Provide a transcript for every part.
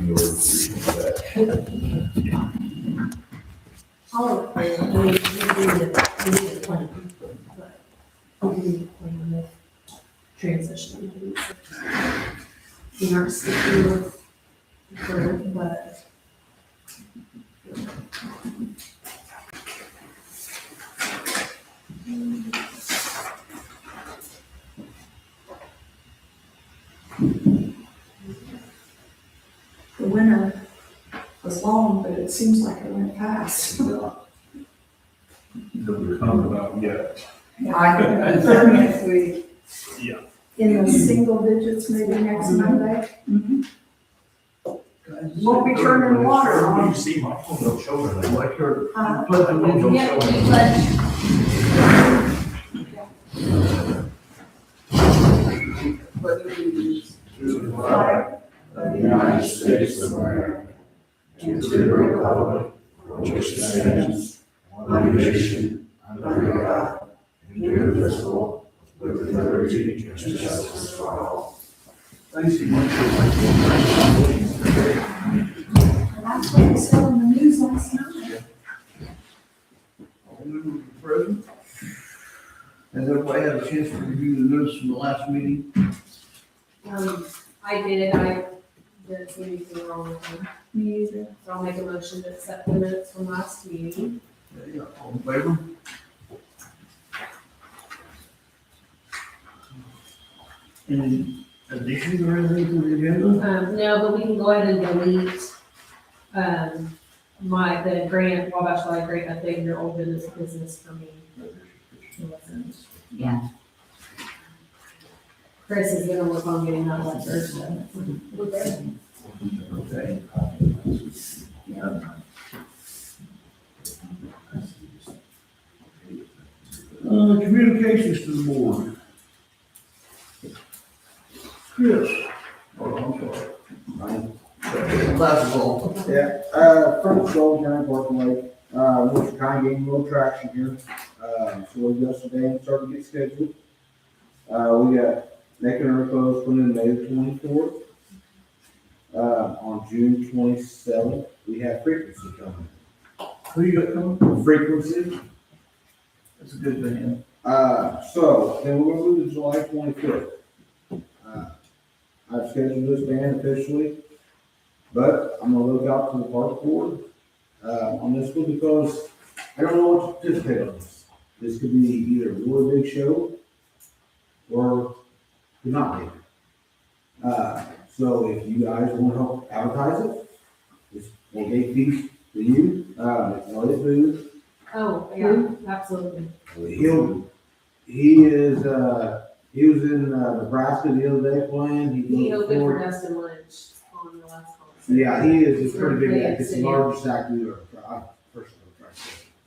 in order to that. All of it, we need a plan, but we need a plan with transition. We aren't sticking with the current, but The winter was long, but it seems like it went fast. Doesn't come about yet. I can confirm next week. Yeah. In the single digits, maybe next Monday. Won't be turning water on. You see my phone, don't show it. Like your. Uh, yeah, but To the flag of the United States of America, and to the republic which stands one nation under God, indivisible, with liberty and justice for all. That's what was said on the news last night. President, has everybody had a chance to review the notes from the last meeting? I didn't see anything wrong with them. Me either. So I'll make a motion to accept the minutes from last meeting. Okay, all in favor? Any additions or anything to the agenda? No, but we can go ahead and delete, the grant, Wabash Live grant update in your old business for me. Yeah. Chris is gonna work on getting that letter, so. Okay. Communications to the board. Chris. Oh, I'm sorry. Last of all. Yeah, from SullivanCounty Parking Lake, we're kind of gaining a little traction here. So we yesterday and started to get scheduled. We got making our proposal in May the 24th. On June 27th, we have frequency coming. Who you got coming? Frequency. That's a good thing. So then we're gonna move to July 25th. I've scheduled this band officially, but I'm gonna look out to the park board, on this one because I don't know what to participate on this. This could be either a really big show or could not be. So if you guys wanna help advertise it, it's a big piece for you, it's Elliot Booth. Oh, yeah, absolutely. He was in Nebraska the other day playing. He goes opened for forward. Dustin Lynch on the last concert. Yeah, he is. He's pretty big. Big It's the city. largest actor I've personally tried.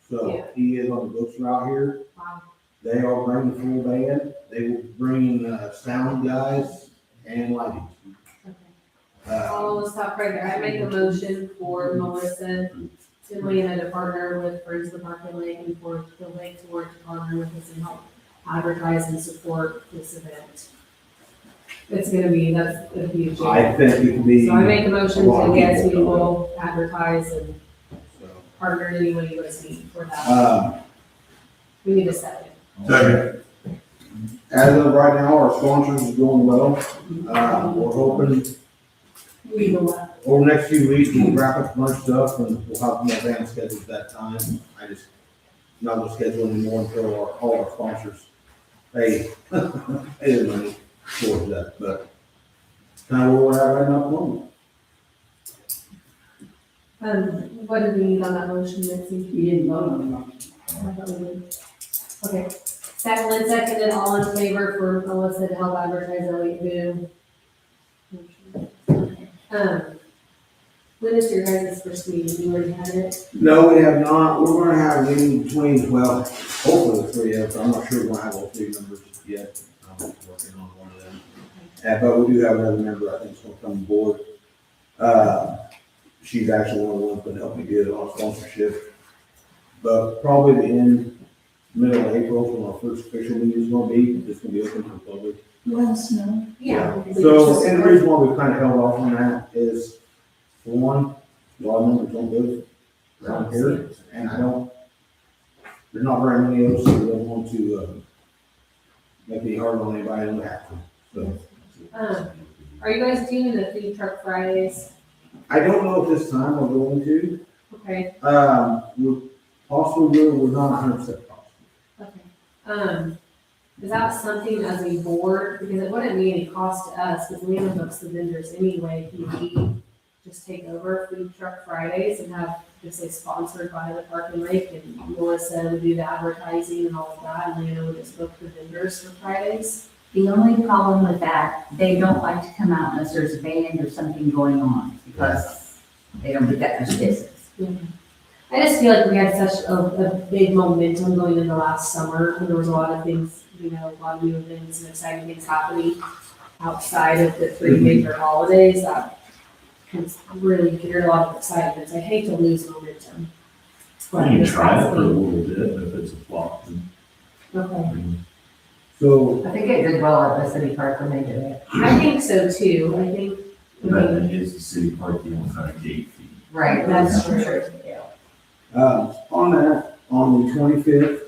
So Yeah. he is on the books around here. Wow. They are bringing the full band. They will bring sound guys and lighting. Okay. I'll stop right there. I make a motion for Melissa Tinley to partner with Friends of the Park and Lake and for the Lake to work to partner with us and help advertise and support this event. It's gonna be, that's a huge. I think it could be. So I make a motion a lot to, of yes, we people will advertise and So, partner any way you guys need for that. We need a second. Second. As of right now, our sponsors is doing well. We're hoping We will, over the next few weeks, we'll wrap up a bunch of stuff and we'll have more band scheduled at that time. I just not gonna schedule anymore until all our sponsors pay the money towards that, but kind of where we're at right now at the moment. what did we need on that motion, Nancy? You didn't vote on the motion. I thought we did. Okay, Lynn seconded, all in favor for Melissa to help advertise Elliott Boone. When is your guys' first meeting? You already had it? No, we have not. We're gonna have a meeting between, well, hopefully the three of us. I'm not sure we're gonna have all three members yet. I'm working on one of them. But we do have another member, I think, is gonna come aboard. She's actually one of the ones that helped me get on sponsorship. But probably middle of April, when our first official meeting is gonna be, it's gonna be open to the public. Let us know. Yeah. So, and the reason why we kind of held off on that is, For one, a lot of members don't live around here, and there's not very many of us that don't want to, make it hard on anybody who have to, so. Are you guys doing the food truck Fridays? I don't know if this time we're going to, Okay, we're possibly, we're not 100% possible. okay. Is that something as a board, because it wouldn't be any cost to us, because Lana books the vendors anyway, can we just take over food truck Fridays and have, just say sponsored by the Park and Lake, and Melissa would do the advertising and all of that, and Lana would just book the vendors for Fridays? The only problem with that, they don't like to come out unless there's a band or something going on, because they don't get that much business. I just feel like we had such a big momentum going into last summer, and there was a lot of things, a lot of new events and exciting things happening outside of the three major holidays that can really get a lot of excitement. I hate to lose momentum. Well, you can try it for a little bit, if it's a flop, then. Okay, So, I think it did well at the city park when they did it. I think so too, But then is the city park the only kind of gate fee? Right, That's true. on that, on the 25th,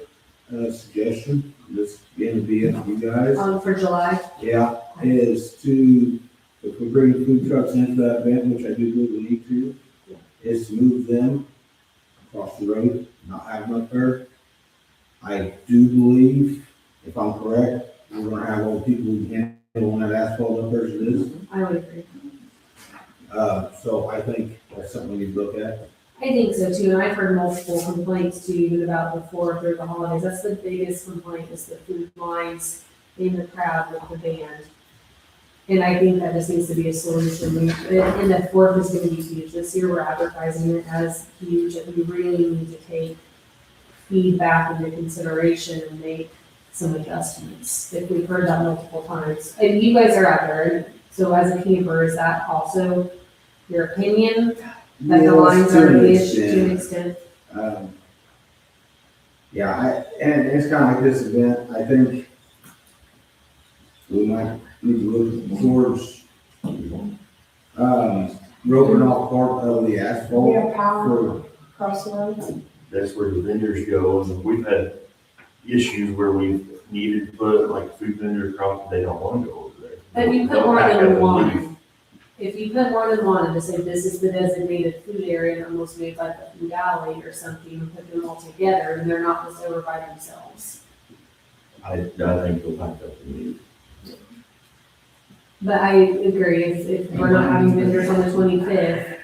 suggestion, this going to be up to you guys. for July. Yeah, is to, if we bring the food trucks into that event, which I do believe we need to, is to move them across the road, not have them up there. I do believe, if I'm correct, we're gonna have all the people who can handle on that asphalt up there as it is. I would agree. So I think that's something we need to look at. I think so too, and I've heard multiple complaints too, even about the 4th or the holidays. That's the biggest complaint, is the food lines in the crowd with the band. And I think that just needs to be a solution. And the 4th is gonna be huge. This year, we're advertising it as huge, and we really need to take feedback into consideration and make some adjustments. If we've heard that multiple times. And you guys are out there, so as a camper, is that also your opinion? That the lines are an issue to an extent? Yeah, and it's kind of like this event, I think we might need to look towards, roping off part of the asphalt. Yeah, power for- across the road. That's where the vendors go, and we've had issues where we've needed to put like food vendors across, they don't want to go over there. But you put They'll more pack up than and one. leave. If you put more than one and to say this is the designated food area and almost made like a food alley or something, and put them all together, and they're not just over by themselves. I think they'll pack up and leave. But I agree, if we're not having vendors on the 25th,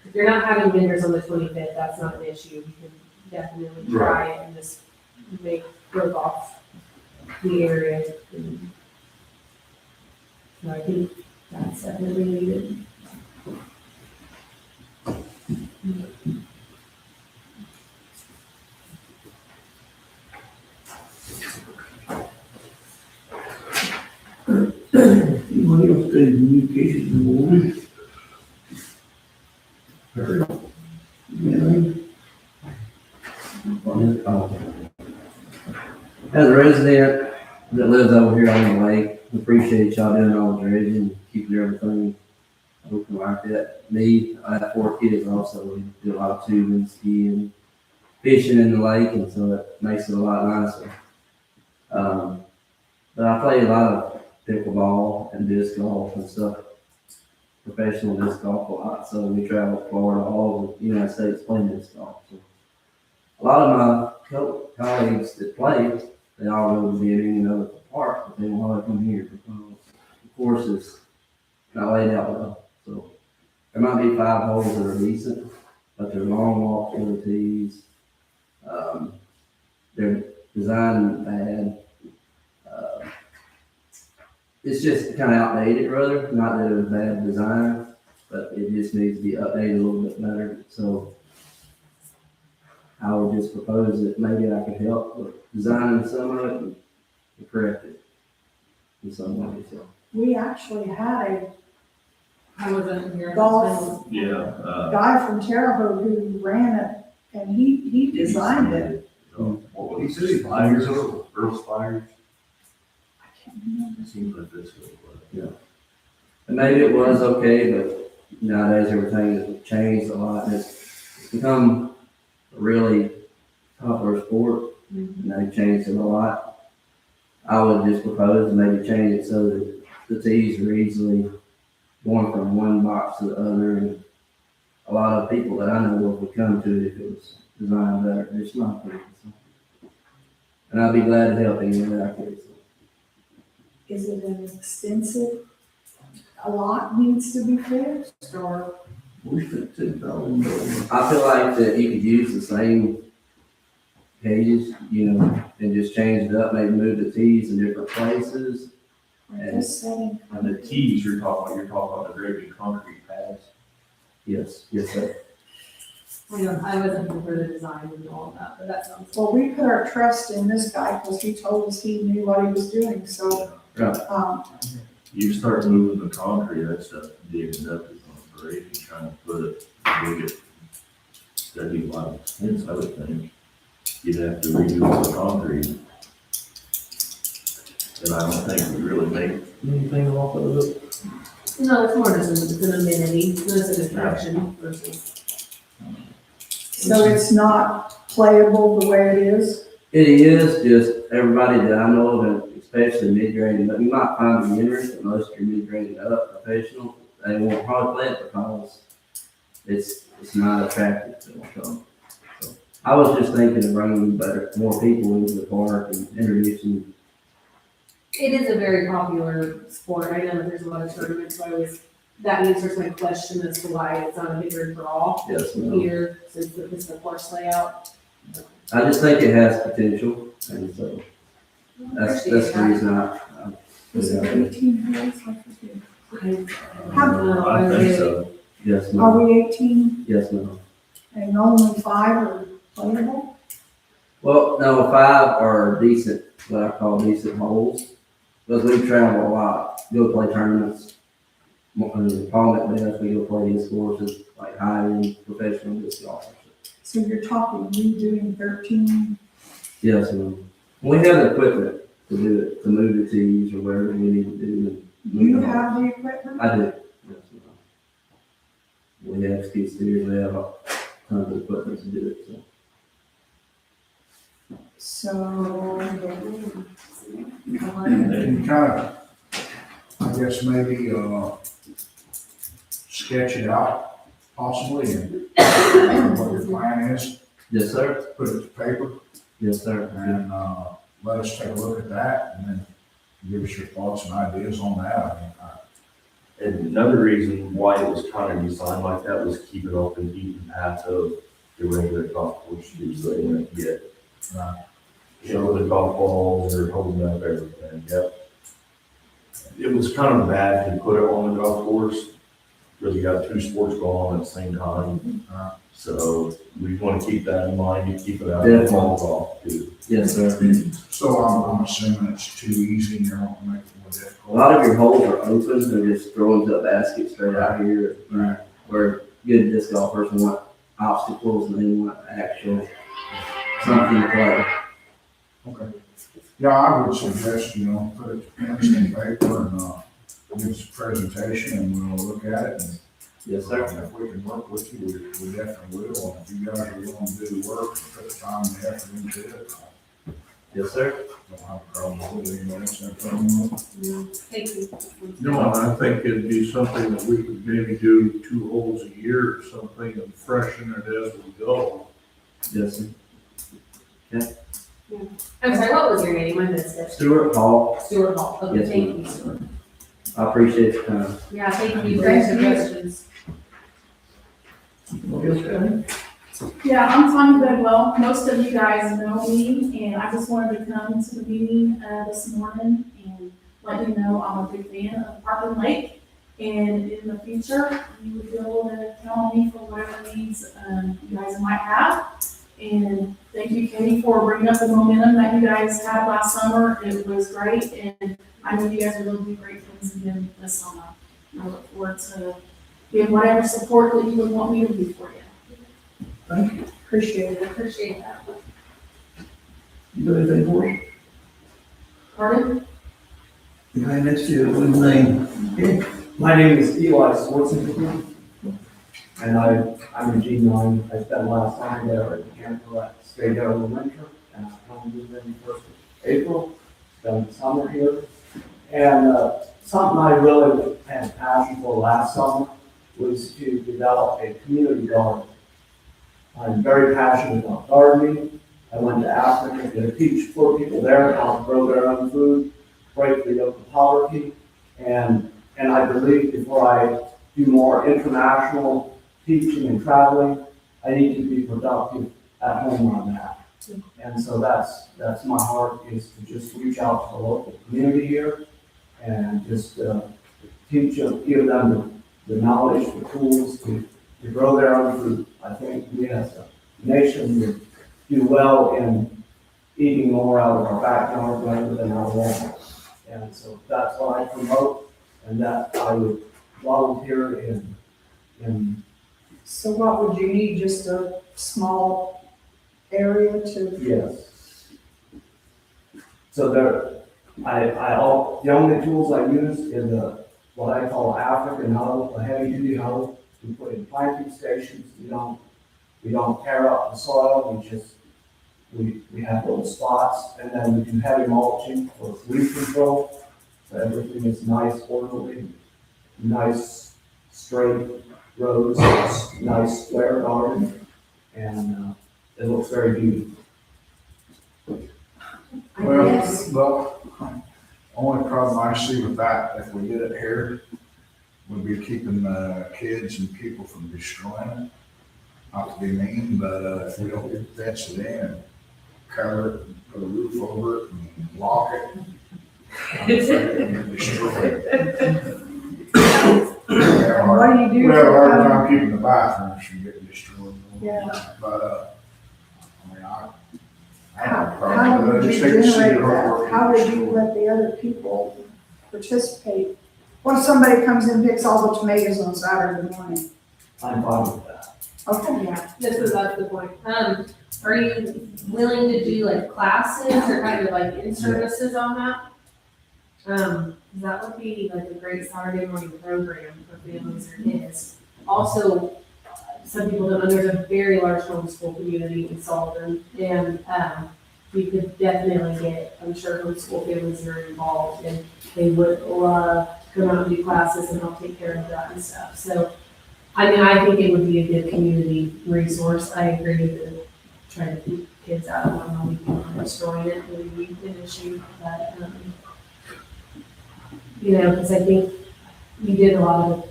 if you're not having vendors on the 25th, that's not an issue. We can definitely try it and just rope off the area. So I think that's definitely needed. Anybody else got any communications board? As a resident that lives over here on the lake, appreciate y'all doing all the dredging and keeping everything looking like that. Me, I have 4 kids also. We do a lot of tubing, skiing, fishing in the lake, and so it makes it a lot nicer. But I play a lot of pickleball and disc golf and stuff, professional disc golf a lot. So we travel to Florida, all over the United States playing disc golf. So a lot of my colleagues that play, they all go to the Indian park, but they want to come here because the course is not laid out well. So there might be 5 holes that are decent, but they're long walks for the tees. They're designed bad. It's just kind of outdated, rather. Not that it was bad design, but it just needs to be updated a little bit better. So I would just propose that maybe I could help with designing some of it and correct it in some way. So We actually had I wasn't here. a golf Yeah, guy from Terre Haute who ran it, and he designed it. What was it, Spires, Earl Spires? I can't remember. It seems like this way. and maybe it was okay, but nowadays everything has changed a lot, and it's become a really popular sport, and they've changed it a lot. I would just propose to maybe change it so that the tees are easily going from one box to the other, and a lot of people that I know of would come to it if it was designed better. It's not pretty. And I'd be glad to help any way I could. Is it an extensive, a lot needs to be fixed, or? We spent $10,000. I feel like that you could use the same pages, and just change it up, maybe move the tees in different places. Just setting. And the tees you're talking about the draping concrete pads. Yes, sir. I wasn't here for the design and all of that, but that sounds. Well, we put our trust in this guy because he told us he knew what he was doing, so, Right. You start moving the concrete, that stuff digging up is on great, and trying to put it, dig it. That'd be a lot of expense, I would think. You'd have to redo all the concrete. And I don't think we really make anything off of it. No, it's more just an amenity, it's a distraction versus. so it's not playable the way it is. It is just everybody that I know of, and especially mid-grading, but you might find beginners, but most of your mid-grading up professional, they won't probably play it because it's not attractive to them. So I was just thinking of bringing more people into the park and introducing. It is a very popular sport. I know that there's a lot of tournaments, so that answers my question as to why it's not a bigger draw Yes, here, since it's the course layout. I just think it has potential, and so that's the reason I Is it 18 holes? I forget. I think so. yes, Are ma'am. we 18 Yes, ma'am. and only 5 are playable? Well, no, 5 are decent, what I call decent holes, because we travel a lot, go play tournaments. Paul McBeth, we go play his courses, like high-end professional disc golfers. So you're talking redoing 13? Yes, ma'am. We have the equipment to do it, to move the tees or whatever we need to do. You have the equipment? I do, yes, ma'am. We have skid steers, we have tons of equipment to do it, so. So, And kind of, I guess maybe, sketch it out possibly and what your plan is, Yes, sir. put it to paper Yes, sir. and, let us take a look at that and then give us your thoughts and ideas on that. I mean, And another reason why it was kind of designed like that was keep it off the beaten path of the regular golf course too, so they wouldn't get, the golf balls or holding up everything, yep. It was kind of bad to put it on the golf course, because you got 2 sports going on at the same time. So we want to keep that in mind, you keep it out of the golf too. Yes, sir. So I'm assuming it's too easy and you're going to make it more A difficult. lot of your holes are open, they're just throwing to a basket straight out here. Right. Where good disc golfers want obstacles and they want actual something to play. Okay. Yeah, I would suggest, put it to pens and paper and, give us a presentation and we'll look at it and Yes, sir. if we can work with you, we definitely will. And if you guys are willing to do the work, put the time and effort into it, Yes, sir. don't have a problem with it. Anybody else have a problem with it? Thank you. No, I think it'd be something that we could maybe do 2 holes a year or something and freshen it as we go. Yes, sir. I'm sorry, what was your name? I missed it. Stuart Hall, Stuart Hall. Okay, Yes, thank ma'am. you, Stuart. I appreciate your time. Yeah, thank you for your suggestions. Yeah, I'm Tanya Bedwell. Most of you guys know me, and I just wanted to come to the meeting this morning and let you know I'm a big fan of Parkland Lake. And in the future, you would be able to count on me for whatever needs you guys might have. And thank you, Katie, for bringing up the momentum that you guys had last summer. It was great, and I know you guys are going to do great things again this summer. I look forward to giving whatever support that you would want me to do for you. Thank you. Appreciate it. Appreciate that. You got anything for us? Pardon? Behind next to you, what's his name? My name is Eli Swartzenegger. And I'm in G9, I spent last time there at the camper, I stayed there in the winter, and I come to the first of April, spent summer here. And something I really had passion for last summer was to develop a community garden. I'm very passionate about gardening. I went to Africa to teach poor people there how to grow their own food, break the yoke of poverty, and I believe before I do more international teaching and traveling, I need to be productive at home on that. And so that's my heart, is to just reach out to the local community here and just teach them, give them the knowledge, the tools to grow their own food. I think we as a nation would do well in eating more out of our backyard rather than our walls. And so that's what I promote, and that I would volunteer in. So what would you need, just a small area to? Yes. So the only tools I use is what I call African hoe, a heavy duty hoe. We put in planting stations. We don't tear up the soil. We have little spots, and then we do heavy mulching for weed control. So everything is nice, orderly, nice straight rows, nice square garden, and it looks very beautiful. I Well, guess, the only problem I see with that, if we did it here, would be keeping kids and people from destroying it. Not to be mean, but if we don't fence it in and cover it and put a roof over it and lock it, I'm afraid it will destroy it. what do you do? We have a for hard them? time keeping the bathrooms from getting destroyed. Yeah. But, I mean, I don't have a How problem with it. I would you just hate to see generate the artwork. that? How would you let the other people participate? What if somebody comes in and picks all the tomatoes on Saturday morning? I'm fine with that. Okay, Yeah, that's the point. Are you willing to do like classes or kind of like in-services on that? That would be like a great Saturday morning program for families or kids. Also, some people don't know, there's a very large homeschool community in Sullivan, and, you could definitely get, I'm sure homeschool families are involved, and they would love to come out and do classes and help take care of that and stuff. So, I mean, I think it would be a good community resource. I agree that trying to keep kids out of one home and destroying it would be an issue, but, you know, because I think we did a lot of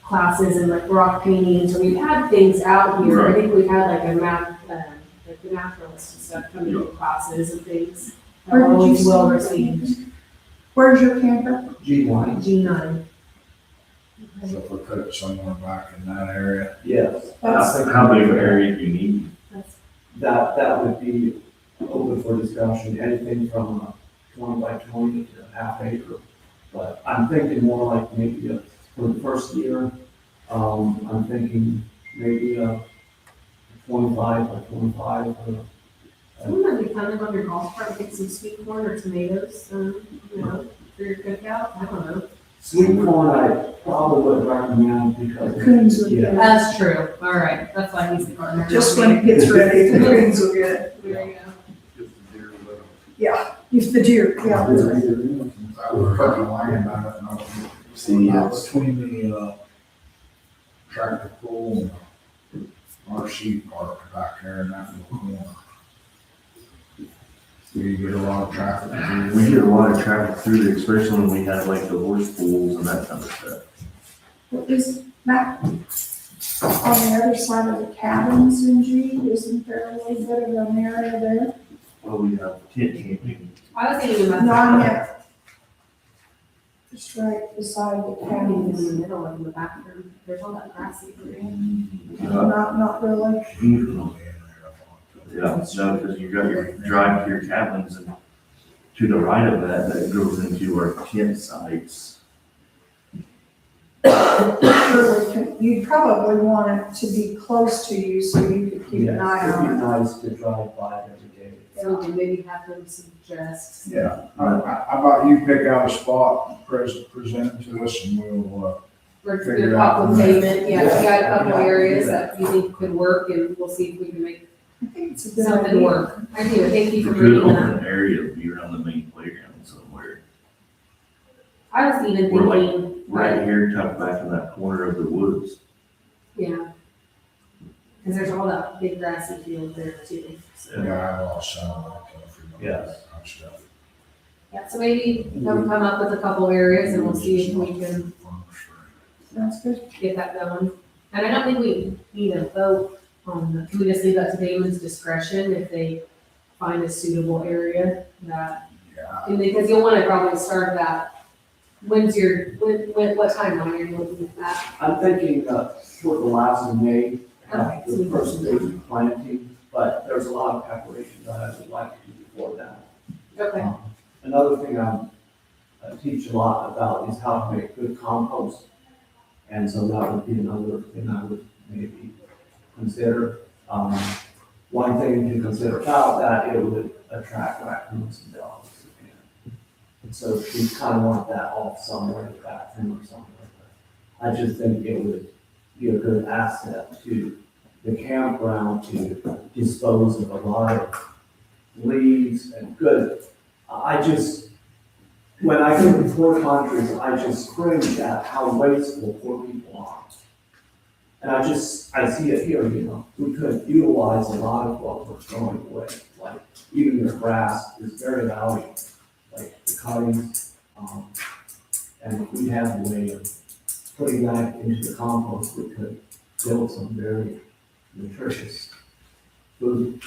classes and like rock paintings, or we've had things out here. I think we've had like a map, like the naturalists and stuff coming to classes and things. That Where were did you always say well your received. where's your camper? G1, G9. So if we put it somewhere back in that area, yes. That's- How big of an area do you need? That would be open for discussion, anything from 20 by 20 to half acre. But I'm thinking more like maybe for the first year, I'm thinking maybe 25 by 25. Wouldn't that be fun to go on your golf cart, get some sweet corn or tomatoes, you know, for your cookout? I don't know. Sweet corn, I probably wouldn't recommend because. Coons would Yeah. get, That's true. All right. That's why he's the gardener. just when it gets ready, the coons will get it. There you go. Just the deer with them. Yeah, if the deer, yeah. that's right. that would put the land on it, and See, now it's, between the tractor pull and RC park back there in that little corner. Do you get a lot of traffic? we get a lot of traffic through there, especially when we have like the horse pools and that kind of stuff. Well, is that on the other side of the cabins in G, isn't there a little bit of an area there? Well, we have tent camping. I was thinking about No, I that. meant just right beside the Cabin in cabins. the middle of the bathroom. There's all that grassy area. Not really. Yeah, so, because you got your drive to your cabins and to the right of that, that goes into our tent sites. You'd probably want it to be close to you so you could keep an eye It'd be on it. nice to drive by it every day. So we can maybe have them suggest. Yeah, how about you pick out a spot, present it to us, and we'll Or do a couple payment, yeah, we got a couple areas that you think could work, and we'll see if we can make I think it's a good something idea. work. I do, thank We you for could bringing open that. an area to be around the main playground somewhere. I was even We're like thinking, right here, tucked back in that corner of the woods. yeah. Cause there's all that big grassy field there too. So, Yeah, I lost some of that. Yes. Stuff. yeah, so maybe come up with a couple areas and we'll see if we can Sounds good. get that going. And I don't think we need a vote on the, can we just leave that to Damon's discretion if they find a suitable area that, Yeah, and because you'll wanna probably start that. When's your, what timeline are you looking at that? I'm thinking, toward the last of May, Okay, so the we- first day of planting, but there's a lot of preparation that I would like to do before that. Okay, Another thing I teach a lot about is how to make good compost. And so that would be another thing I would maybe consider. One thing to consider about that, it would attract raccoons and dogs. And so we kind of want that off somewhere in the bathroom or something like that. I just think it would be a good asset to the campground to dispose of a lot of leaves and good. When I go to poor countries, I just cringe at how wasteful poor people are. And I see it here, we could utilize a lot of what we're throwing away, like even the grass is very valuable, like the cuttings. And if we have a way of putting that into the compost, we could build some very nutritious food.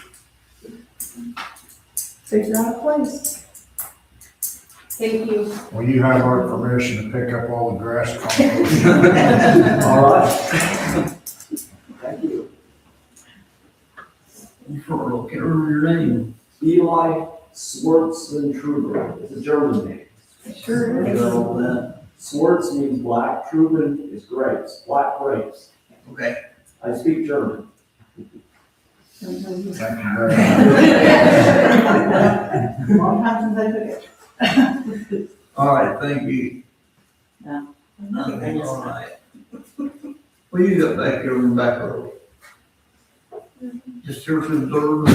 Takes it out of place. thank you. well, you have our permission to pick up all the grass compost. All right. Thank you. Can't remember your name. Eli Swartzentruber. It's a German name. Sure I is. got all that. Schwartz means black. Truben is grapes, black grapes. Okay. I speak German. Thank you very much. Long time since I took it. All right, thank you. Yeah. Nothing, all right. What you got back there in the back row? Just here to observe.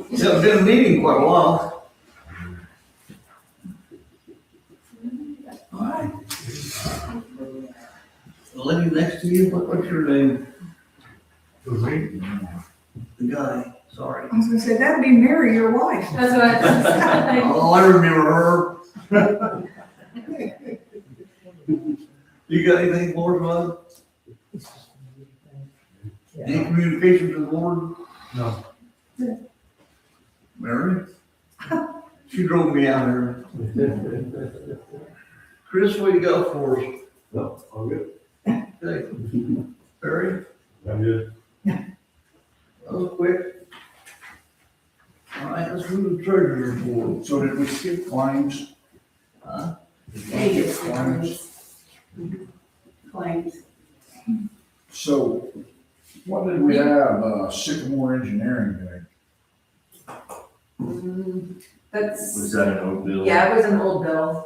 You haven't been in a meeting quite a while. All right. The lady next to you, what's your name? The guy, sorry. I was gonna say, that'd be Mary, your wife. That's what I, Oh, I remember her. You got anything for us, bud? Any communication to the board? No. Mary? She drove me out here. Chris, what you got for us? No, all good. Okay. Barry? I'm good. That was quick. All right, let's move to the treasurer's report. So did we skip claims? Huh? thank you. Claims. So what did we have, Sycamore Engineering doing? That's, Was that an old bill? yeah, it was an old bill.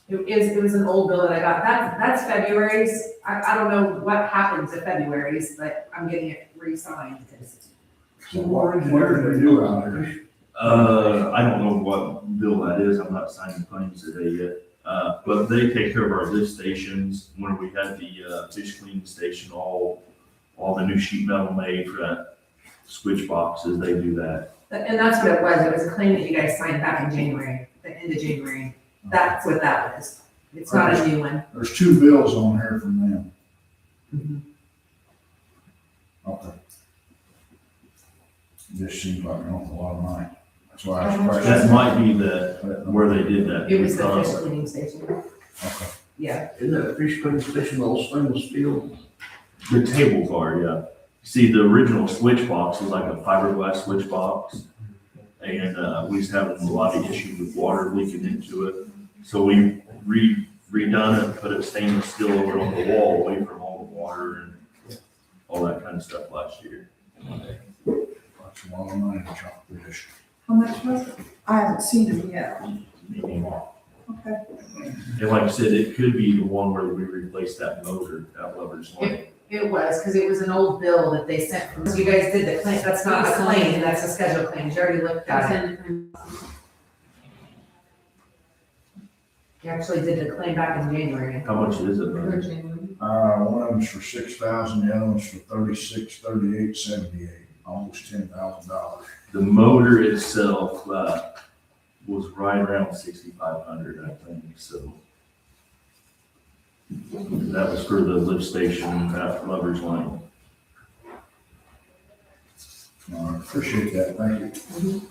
It was an old bill that I got. That's February's. I don't know what happened to February's, but I'm getting it re-signed because So what did we do out there? I don't know what bill that is, I'm not signing claims today yet. But they take care of our lift stations, when we had the, fish cleaning station, all the new sheet metal made for that switch boxes, they do that. and that's what it was. It was a claim that you guys signed back in January, the end of January. That's what that was. It's not a new one. There's 2 bills on here from them. Okay. This seems like an awful lot of money. That's why I was That questioning. might be where they did that. It was the fish because- cleaning station. Okay. Yeah. Isn't that fish cleaning station all stainless steel? The tables are, yeah. See, the original switch box was like a fiberglass switch box. And, we was having a lot of issues with water leaking into it. So we redone it, put it stainless steel over on the wall, away from all the water and all that kind of stuff last year. That's a lot of money to chop fish. How much was it? I haven't seen it yet. Okay. And like I said, it could be the one where we replace that motor at Lover's Lane. It was, because it was an old bill that they sent from, you guys did the claim, that's not a claim, that's a scheduled claim, you already looked at it. You actually did the claim back in January. How much is it? Brother? One of them's for 6,000, the other one's for 36, 38, 78, almost $10,000. The motor itself, was right around 6,500, I think, so. That was for the lift station at Lover's Lane. I appreciate that, thank you.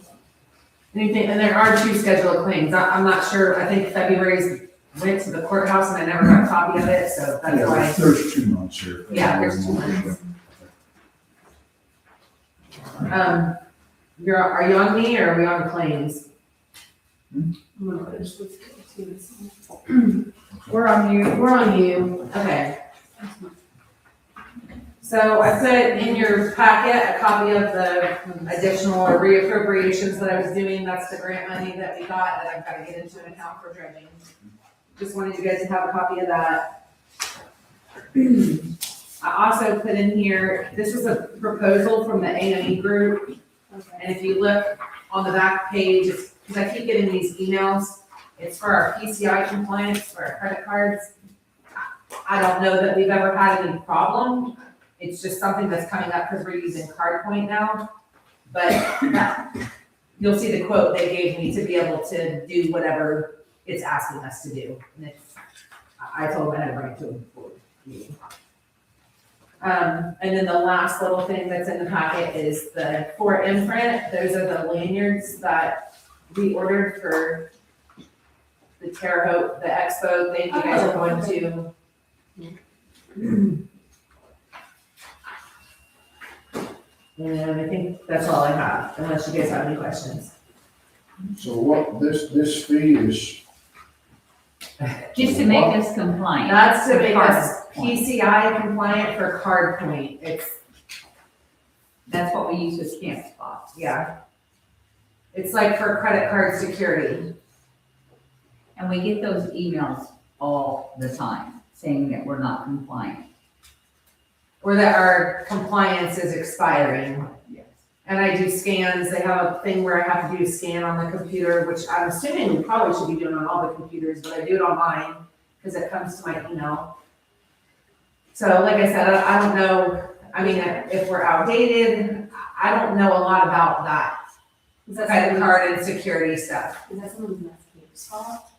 Anything, and there are 2 scheduled claims, I'm not sure, I think February's went to the courthouse and I never got a copy of it, so that's Yeah, why. there's 2 months here. Yeah, there's 2 months. Are you on me or are we on claims? We're on you. We're on you, okay. So I put in your packet a copy of the additional reappropriations that I was doing, that's the grant money that we got, that I've got to get into an account for dredging. Just wanted you guys to have a copy of that. I also put in here, this was a proposal from the AME group, and if you look on the back page, it's, because I keep getting these emails, it's for our PCI compliance, for our credit cards. I don't know that we've ever had any problem, it's just something that's coming up because we're using CardPoint now. But you'll see the quote they gave me to be able to do whatever it's asking us to do. And it's, I told them I had to bring it to them for meeting. And then the last little thing that's in the packet is the 4 imprint. Those are the lanyards that we ordered for the Terre Haute, the expo thing you guys are going to. And I think that's all I have, unless you guys have any questions. So what, this fee is, Just to make us compliant. That's to make us CardPoint. PCI compliant for CardPoint. It's, That's what we use with Camp Spots. yeah. It's like for credit card security. And we get those emails all the time saying that we're not compliant. Or that our compliance is expiring. Yes. And I do scans, they have a thing where I have to do a scan on the computer, which I'm assuming we probably should be doing on all the computers, but I do it on mine, because it comes to my email. So like I said, I don't know, I mean, if we're outdated, I don't know a lot about that. Credit card and security stuff. Is that someone's spot?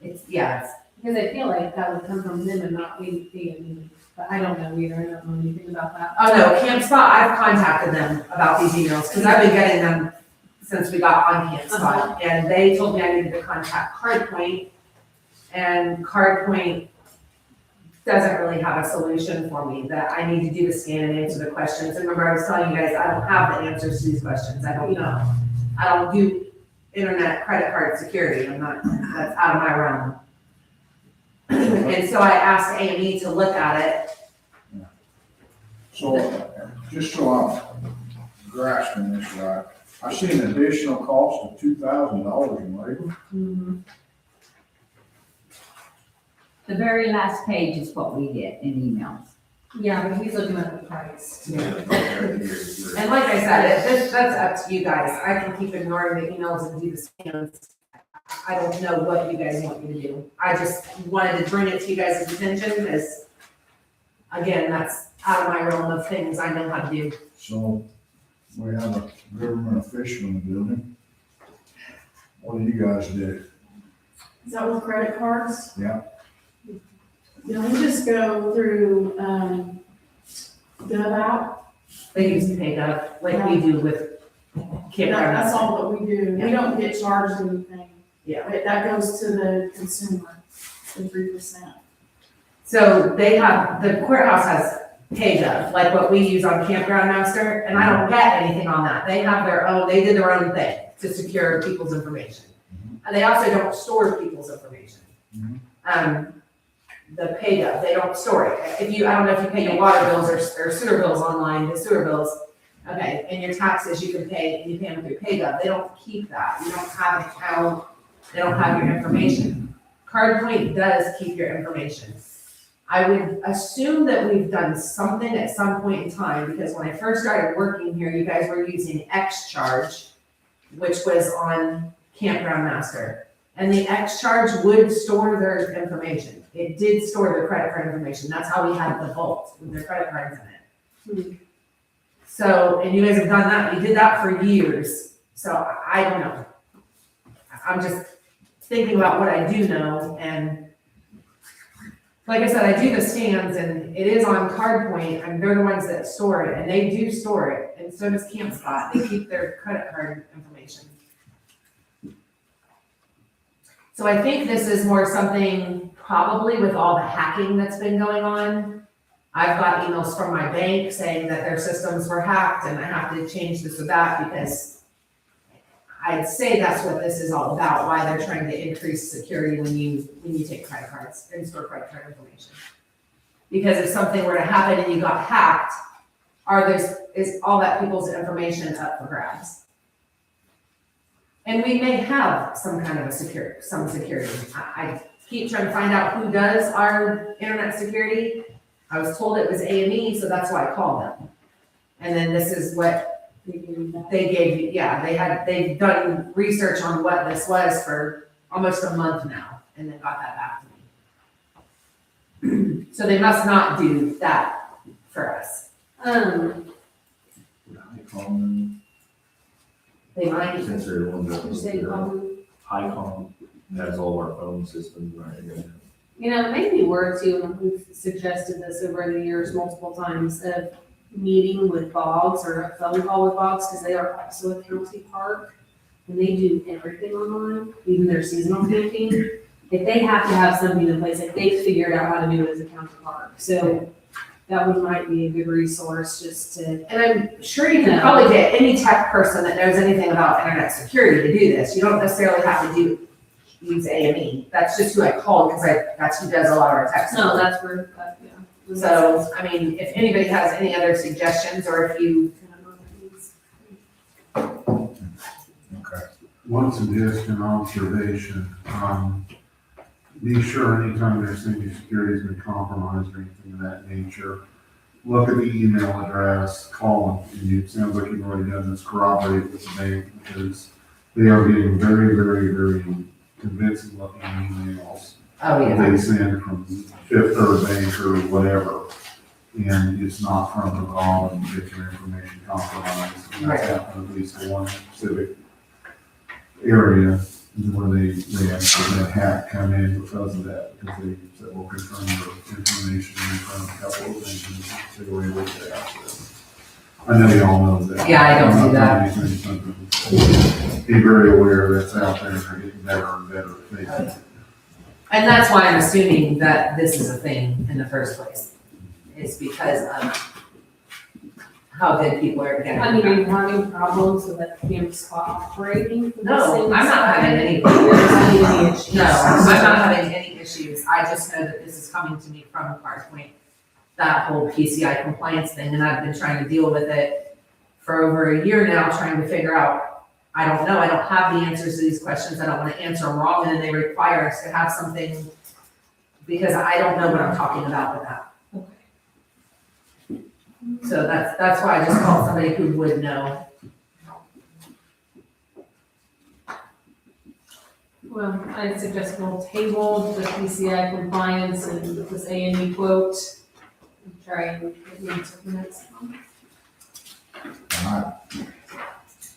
It's, yeah, Because I feel like that would come from them and not me, but I don't know either, I don't know anything about that. oh no, Camp Spot, I've contacted them about these emails, because I've been getting them since we got on Camp Spot. And they told me I needed to contact CardPoint, and CardPoint doesn't really have a solution for me, that I need to do the scan and answer the questions. And remember, I was telling you guys, I don't have the answers to these questions, I don't know. I don't do internet credit card security, I'm not, that's out of my realm. And so I asked AME to look at it. so, just so I'm grasping this right, I see an additional cost of $2,000 in labor. The very last page is what we get in emails. Yeah, but he's looking at the price. And like I said, that's up to you guys. I can keep ignoring the emails and do the scans. I don't know what you guys want me to do. I just wanted to bring it to you guys' attention because, again, that's out of my realm of things I know how to do. So, we have a government official in the building. What do you guys do? Is that with credit cards? Yeah. You know, we just go through, GovOut. They use PayGov like we do with campground. That's all that we do. We don't get charged anything. Yeah. That goes to the consumer, the 3%. So they have, the courthouse has PayGov, like what we use on Campground Master, and I don't get anything on that. They have their own, they did their own thing to secure people's information. And they also don't store people's information. The PayGov, they don't store it. If you, I don't know if you pay your water bills or sewer bills online, the sewer bills, okay, and your taxes you can pay, and you pay them through PayGov. They don't keep that. You don't have an account, they don't have your information. CardPoint does keep your information. I would assume that we've done something at some point in time, because when I first started working here, you guys were using X-Charge, which was on Campground Master. And the X-Charge would store their information. It did store their credit card information. That's how we had the vault with their credit cards in it. So, and you guys have done that. You did that for years. So I don't know. I'm just thinking about what I do know, and like I said, I do the scans and it is on CardPoint, and they're the ones that store it, and they do store it, and so does CampSpot. They keep their credit card information. So I think this is more something, probably with all the hacking that's been going on. I've got emails from my bank saying that their systems were hacked and I have to change this or that, because I'd say that's what this is all about, why they're trying to increase security when you take credit cards and store credit card information. Because if something were to happen and you got hacked, is all that people's information up for grabs? And we may have some kind of some security. I keep trying to find out who does our internet security. I was told it was A&E, so that's why I called them. And then this is what they gave me. Yeah, they've done research on what this was for almost a month now, and then got that back to me. So they must not do that for us. They might. Since they're the ones that. You say Icon has all our phone systems right here. You know, it may be worth to, and we've suggested this over the years multiple times, of meeting with Boggs or a phone call with Boggs, because they are also a county park, and they do everything online, even their seasonal camping. If they have to have something in place, like they've figured out how to do it as a county park, so that might be a good resource just to. And I'm sure you can probably get any tech person that knows anything about internet security to do this. You don't necessarily have to use A&E. That's just who I called, because that's who does a lot of our tech stuff. No, that's where, yeah. So, I mean, if anybody has any other suggestions, or if you. Okay. One suggestion, observation, be sure anytime there's any security's been compromised or anything of that nature, look at the email address, call them, and it sounds like you've already done this, corroborate with the bank, because they are getting very, very, very convincing looking emails. Oh, yeah. They send from Fifth Third Bank or whatever, and it's not from the call and get your information compromised. And that's happened at least in one specific area where they actually had hack come in because of that, because they said, we'll confirm your information in front of a couple of things, and they were able to access. I know you all know that. Yeah, I don't do that. Be very aware that's out there, and they're getting better and better at making it. And that's why I'm assuming that this is a thing in the first place. It's because of how good people are getting. I mean, are you having problems with that CampSpot operating? No, I'm not having any. There's not any issues. No, I'm not having any issues. I just know that this is coming to me from CardPoint, that whole PCI compliance thing, and I've been trying to deal with it for over a year now, trying to figure out, I don't know, I don't have the answers to these questions, I don't want to answer them wrong, and then they require us to have something, because I don't know what I'm talking about with that. So that's why I just called somebody who would know. Well, I suggest we'll table the PCI compliance and this A&E quote, and try and get the answer for next month.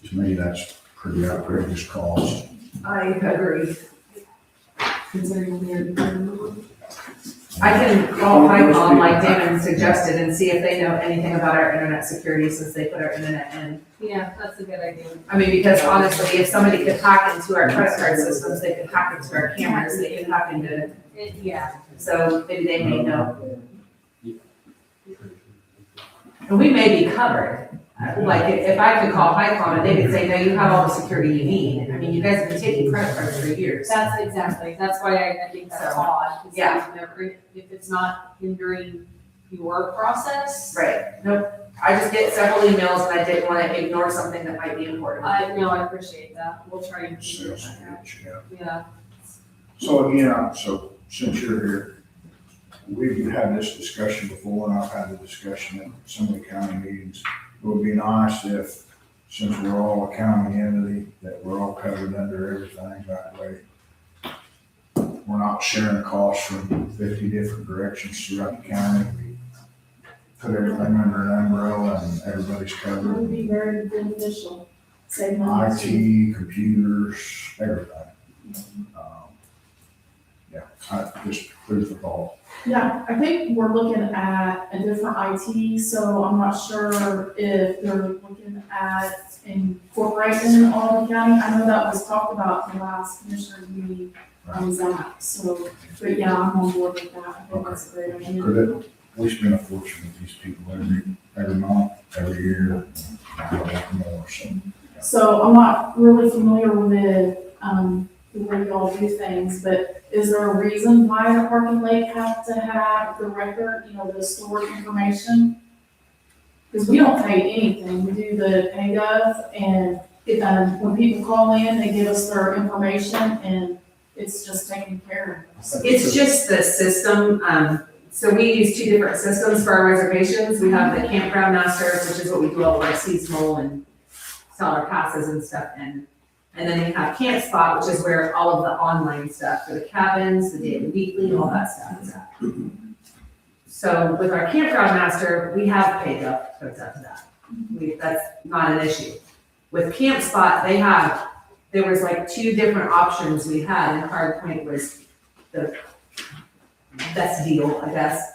To me, that's pretty outrageous cost. I agree. Considering we're. I can call HICOM like Damon suggested and see if they know anything about our internet security, since they put our internet in. Yeah, that's a good idea. I mean, because honestly, if somebody could hack into our credit card systems, they could hack into our cameras, they could hack into, Yeah. so maybe they may know. And we may be covered. Like, if I could call HICOM and they could say, no, you have all the security you need. I mean, you guys have been taking credit cards for years. That's why I think that's So, odd. 'Cause yeah. we've never- if it's not hindering your process. Right, nope. I just get several emails and I didn't want to ignore something that might be important. I appreciate that. We'll try and figure Sales that out. pitch, yeah. Yeah. So again, so since you're here, we've had this discussion before, and I've had the discussion at some of the county meetings. It would be nice if, since we're all a county entity, that we're all covered under everything that way. We're not sharing costs from 50 different directions throughout the county. We put everything under an umbrella and everybody's It covered. would be very beneficial, save money. IT, computers, everything. Yeah, just food for thought. Yeah, I think we're looking at a different IT, so I'm not sure if they're looking at incorporating all the county. I know that was talked about in the last commissioner meeting I was at, so, but yeah, I'm on board with that. I think that's a great idea. Could it, we spend a fortune with these people every month, every year, and a lot more, so. So I'm not really familiar with, the way y'all do things, but is there a reason why the parking lake have to have the record, the stored information? Because we don't pay anything, we do the pay gov, and when people call in, they give us their information, and it's just taken care of. It's just the system, so we use 2 different systems for our reservations. We have the campground master, which is what we do all of our seasonal and sell our passes and stuff in. And then we have Camp Spot, which is where all of the online stuff for the cabins, the daily, weekly, all that stuff is at. So with our campground master, we have paid up hooked up to that. That's not an issue. With Camp Spot, there was like 2 different options we had, and Hard Point was the best deal, I guess.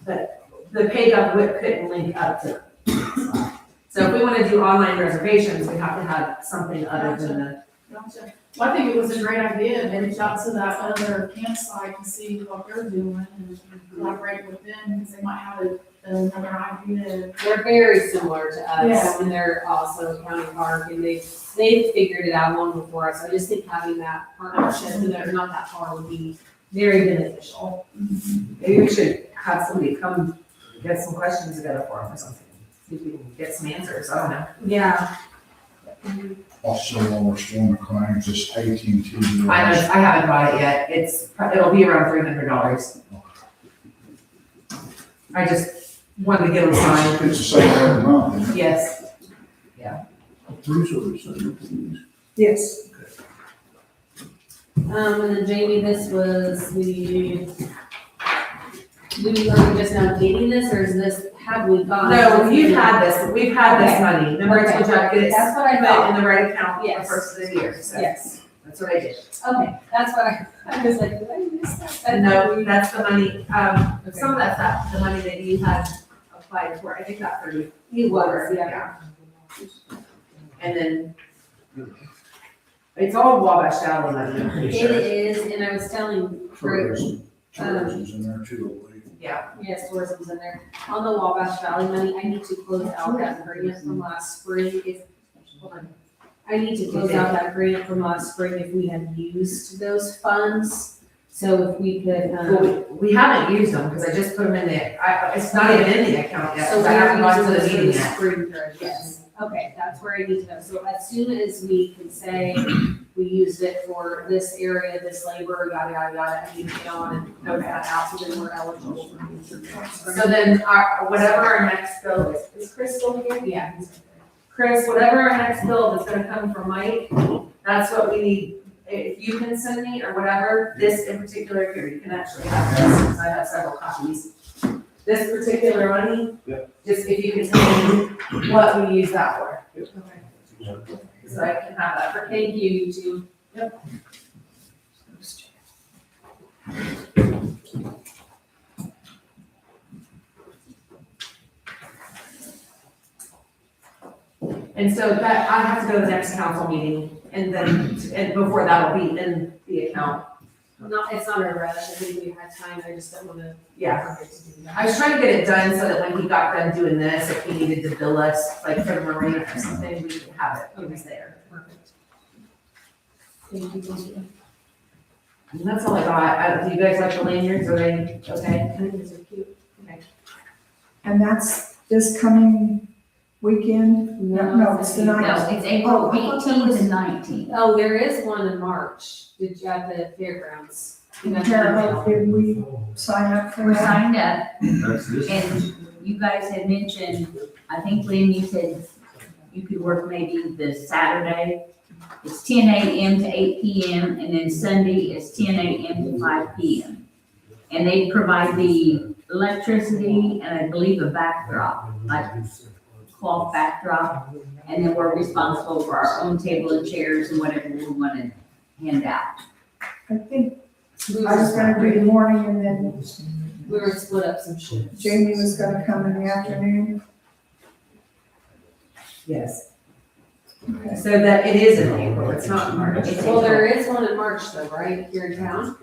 But the paid up couldn't link up to Spot. So if we want to do online reservations, we have to have something other than the. Gotcha. Well, I think it was a great idea to reach out to that other campsite and see what they're doing and collaborate with them, because they might have another idea. They're very similar to us, Yeah. and they're also a county park, and they've figured it out long before us. I just think having that partnership, and they're not that far, would be very beneficial. Maybe we should have somebody come get some questions together for them or something. See if we can get some answers, I don't know. Yeah. Also, while we're still on the claims, this AT&T. I haven't bought it yet, it'll be around $300. I just wanted to get them signed. It's the same every month, isn't it? Yes, Bruce over Sunday, please. Yes. And then Jamie, this was are we just now getting this, or is this, have we gone? no, we've had this money, remember I told you I'd get it That's what I put thought. in the right account for the Yes. first of the year, so Yes, that's what I did. okay, that's what I was like, did I miss that? And no, that's the money, Okay. some of that stuff, the money that you had applied for, I think that for you. It was, yeah. And then it's all Wabash Valley money, I'm pretty It sure. is, and I was telling Bruce, Tourism's in there too, I believe. Yeah, yes, tourism's in there. On the Wabash Valley money, I need to close out that grant from last spring hold on. I need to close out that grant from last spring if we had used those funds. So if we could, well, we haven't used them, because I just put them in there, it's not even in the account yet, so because I we're haven't gone to using the this for meeting the yet. spring period, yes. Okay, that's where I need to know. So as soon as we can say we used it for this area, this labor, yada, yada, yada, I need to get on and note that out, so then we're eligible for future. So then whatever our next bill is Chris still here? Yeah. Chris, whatever our next bill that's gonna come from Mike, that's what we need. If you can send me or whatever, this in particular here, you can actually have this, because I have several copies. This particular money, just if you can tell me what we use that for. So I can have that for, Thank you, you two. and so that, I have to go to the next council meeting, and then, and before that will be in the account. No, it's not a rush, I think we had time, I just don't wanna. Yeah. forget to do that. I was trying to get it done so that when he got done doing this, if he needed to bill us, like for the marina or something, we could have it, it was there. Perfect. Thank you. And that's all I got. Do you guys like the lanyards? Are they okay? I think these are cute. And that's this coming weekend? No, it's the No, 19th. it's April Oh, I thought that 18th and 19th. Oh, there is one in March, did you, at the fairgrounds? You got the Tara, email. did we sign up for We're that? signed up, That's this. and you guys had mentioned, I think Lynn, you said you could work maybe the Saturday. It's 10 a.m. to 8 p.m. and then Sunday is 10 a.m. to 5 p.m. And they provide the electricity and I believe a backdrop, like cloth backdrop. And then we're responsible for our own table and chairs and whatever we want to hand out. I think I was gonna do the morning and then We were split up some shifts. Jamie was gonna come in the afternoon. Yes. Okay. So that it is in April, it's not in March. Well, there is one in March though, right, here in town?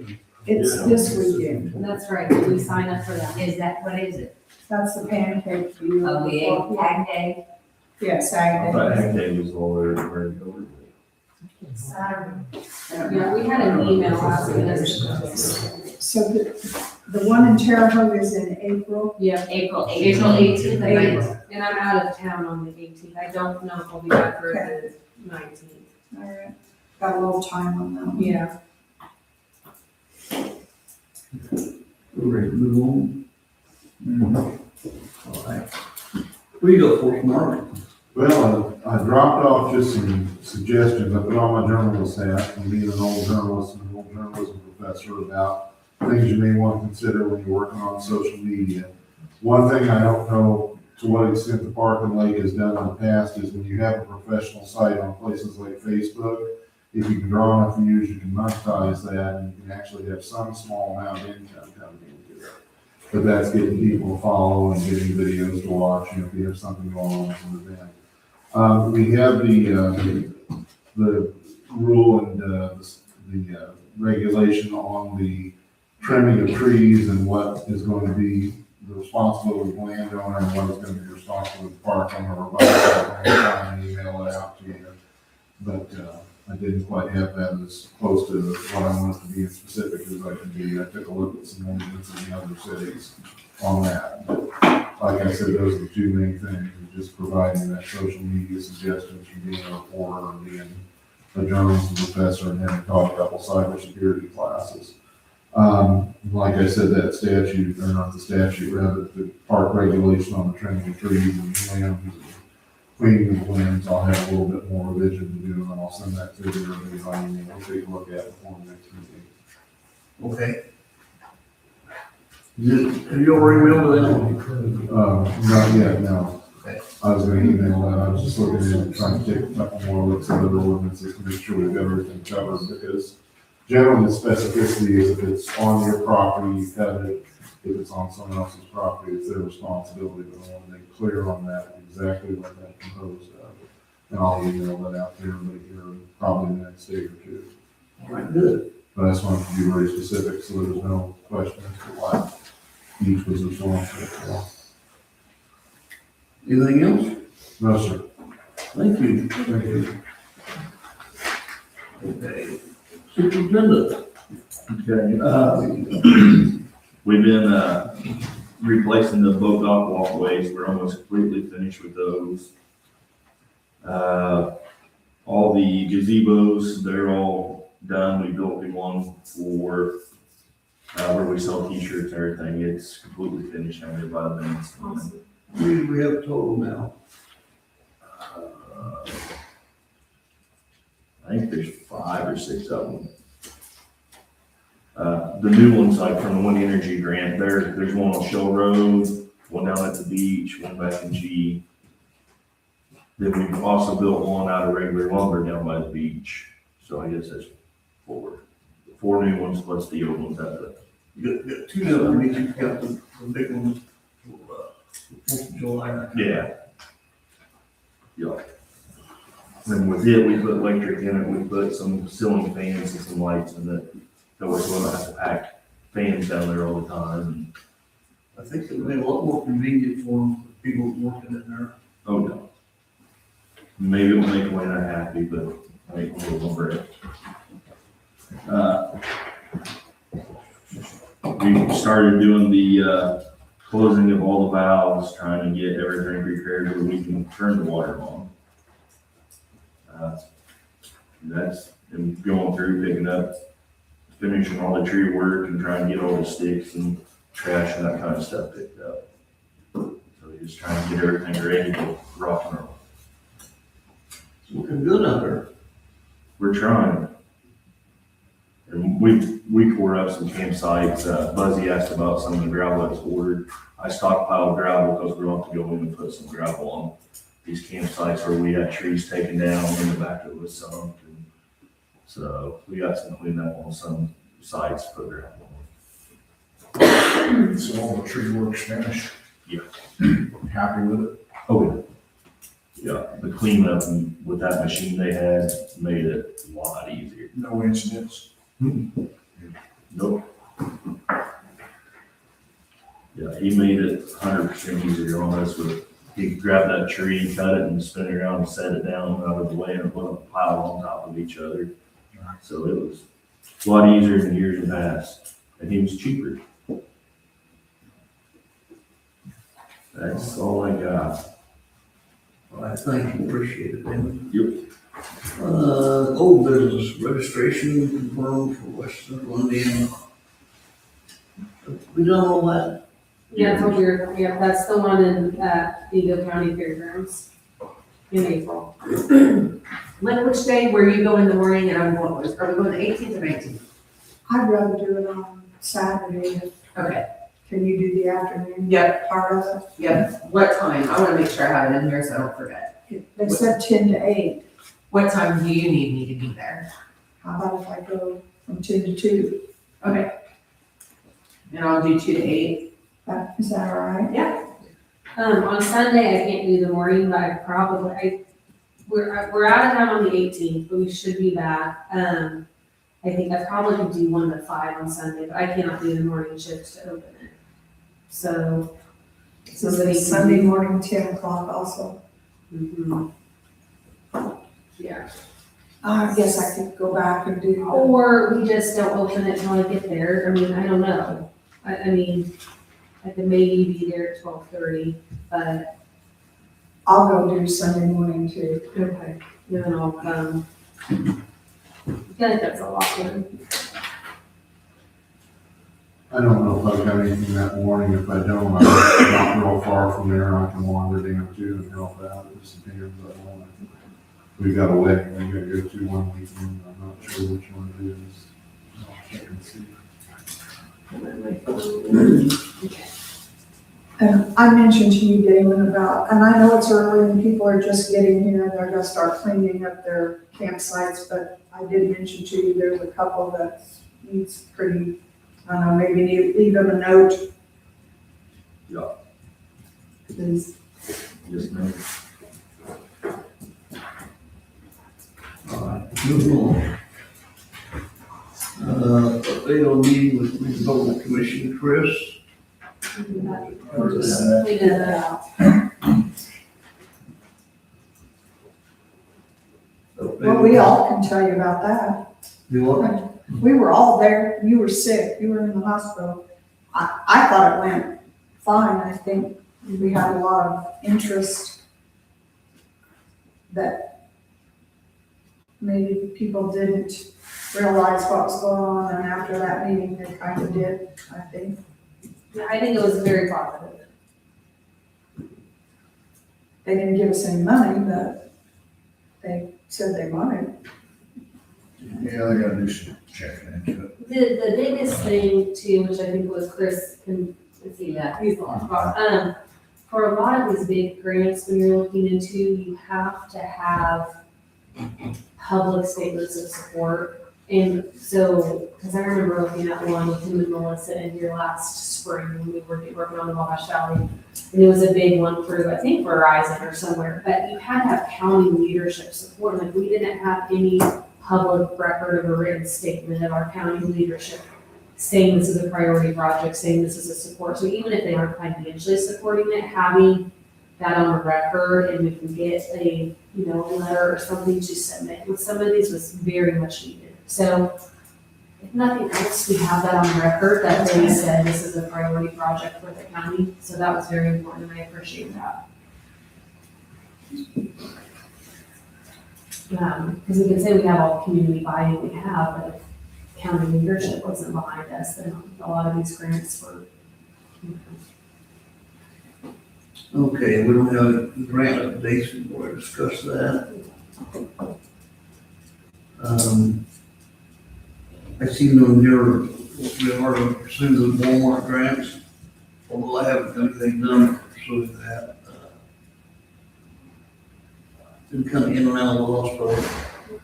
It's this weekend. That's right, did we sign up for that? Is that, what is it? That's the pancake deal. Oh, the Ag Day? Yes, I Ag thought Day. Ag Day was all already over. Yeah, we had an email asking us. So the one in Terre Haute is in April. Yeah, April 18th. April 18th and April. 19th, and I'm out of town on the 18th. I don't know if I'll be back for the 19th. All right. Got a little time on that one. Yeah. We're ready to move on. All right. Where you go for tomorrow? Well, I dropped off just some suggestions. I put on my journalist hat and being an old journalist and an old journalism professor about things you may want to consider when you're working on social media. One thing I don't know to what extent the Park and Lake has done in the past is when you have a professional site on places like Facebook, if you can draw enough views, you can monetize that and you can actually have some small amount of income coming into it. But that's getting people to follow and getting videos to watch, you know, if you have something going on as an event. We have the rule and the regulation on the trimming of trees and what is going to be the responsibility of the landowner and what is going to be responsible of the park owner. I'm going to try and email it out to you, but I didn't quite have that as close to what I wanted to be as specific as I can be. I took a look at some ordinances in other cities on that. But like I said, those are the two main things, just providing that social media suggestions from being a reporter and being a journalism professor and then taught a couple cybersecurity classes. Like I said, that statute, or not the statute, rather the park regulation on the trimming of trees and limbs and cleaning of limbs, I'll have a little bit more revision to do, and I'll send that to everybody by email. We'll take a look at it before the next meeting. Okay. Have you already emailed them? Not yet, no. Okay. I was gonna email that, I was just looking at it, trying to take a couple more looks at other ordinances to make sure we've got everything covered, because generally the specificity is if it's on your property, you cut it. If it's on someone else's property, it's their responsibility, but I want to make clear on that, exactly what that composed of. And I'll email that out to everybody here probably in the next day or two. All right, good. But I just wanted to be very specific, so there's no question as to why each was responsible for. Anything else? No, sir. Thank you. Thank you. Okay. Superintendent. Okay. We've been, replacing the boat dock walkways. We're almost completely finished with those. All the gazebos, they're all done. We built the one for, where we sell t-shirts and everything. It's completely finished. I'm by the minutes. Awesome. We have a total now. I think there's 5 or 6 of them. The new ones, like from the Wind Energy Grant, there's one on Shell Road, one down at the beach, one back in G. Then we've also built one out of regular lumber down by the beach. So I guess that's 4 new ones plus the old ones out there. You got 2 now, I mean, you've got the big ones for, 4th of July. Yeah. Yeah. And with it, we put electric in it, we put some ceiling fans and some lights in it. That way we don't have to pack fans down there all the time. I think it would be a lot more convenient for people working in there. Oh, no. Maybe it'll make Wayne happy, but I ain't gonna remember it. We started doing the closing of all the valves, trying to get everything prepared so we can turn the water on. That's and going through, picking up, finishing all the tree work and trying to get all the sticks and trash and that kind of stuff picked up. So just trying to get everything ready to rock and roll. Looking good out there. We're trying. And we tore up some campsites. Buzzy asked about some of the gravel that's ordered. I stockpiled gravel because we want to go in and put some gravel on these campsites where we had trees taken down in the back that was sunk. And so we got some cleanup on some sites, put gravel on. So all the tree work's finished? Yeah. Happy with it? Oh, yeah, the cleanup and with that machine they had made it a lot easier. No incidents? Nope. Yeah, he made it 100% easier on us with, he grabbed that tree, cut it and spin it around and set it down out of the way and it wasn't piled on top of each other. So it was a lot easier than years past and he was cheaper. That's all I got. All right, thank you, appreciate it, David. Yep. Old business registration confirmed for West Central Indiana. We done all that? Yeah, I told you, yeah, that's the one in, Eagle County Fairgrounds in April. Which day were you going in the morning and I'm going, are we going the 18th or 19th? I'd rather do it on Saturday. Okay, Can you do the afternoon? Yep. Part of yep. What time? I wanna make sure I have it in here so I don't forget. it? They said 10 to 8. What time do you need me to be there? How about if I go from 10 to 2? Okay. And I'll do 2 to 8. Is that all right? Yeah. On Sunday, I can't do the morning, but we're out of town on the 18th, but we should be back. I think I probably could do 1 to 5 on Sunday, but I cannot do the morning shifts to open it. So somebody. Sunday morning, 10 o'clock also. Mhm. Yeah. I guess I could go back and do. Or we just don't open it until I get there. I mean, I don't know. I mean, I could maybe be there at 12:30, but. I'll go do Sunday morning too. Okay. Then I'll come. I feel like that's a lot then. I don't know if I've got anything that morning. If I don't, I'm not real far from there. I can wander down too and help out. It just depends on. We've got a wedding we gotta go to one weekend. I'm not sure which one it is. I'll check and see. I mentioned to you, Damon, about, and I know it's early and people are just getting here, they're gonna start cleaning up their campsites, but I did mention to you, there's a couple that needs pretty, I don't know, maybe leave them a note. Yeah. Please. Yes, ma'am. All right, moving on. Update on meeting with Redevelopment Commission, Chris. We'll just clean it out. Well, we all can tell you about that. You what? We were all there, you were sick, you were in the hospital. I thought it went fine, I think we had a lot of interest that maybe people didn't realize what was going on, and after that meeting, they kind of did, I think. Yeah, I think it was very positive. They didn't give us any money, but they said they wanted. Yeah, they gotta do some checking into it. The biggest thing too, which I think was Chris can see that, he's the last boss. For a lot of these big grants, when you're looking into, you have to have public statements of support. And so, because I remember looking at one with him and Melissa in here last spring when we were working on the Wabash Valley. And it was a big one through, I think, Verizon or somewhere, but you had to have county leadership support. Like, we didn't have any public record of a written statement of our county leadership saying this is a priority project, saying this is a support. So even if they aren't financially supporting it, having that on the record and we can get a, letter or something to submit with some of these was very much needed. So If nothing else, we have that on record, that they said this is a priority project for the county, so that was very important, and I appreciate that. Because we can say we have all the community buy-in we have, but if county leadership wasn't behind us, then a lot of these grants were, Okay, we don't have a grant updates, we want to discuss that. I seen on here, we are to pursue the Walmart grants, although I haven't done anything done pursuing that. Been kind of in and out of the hospital.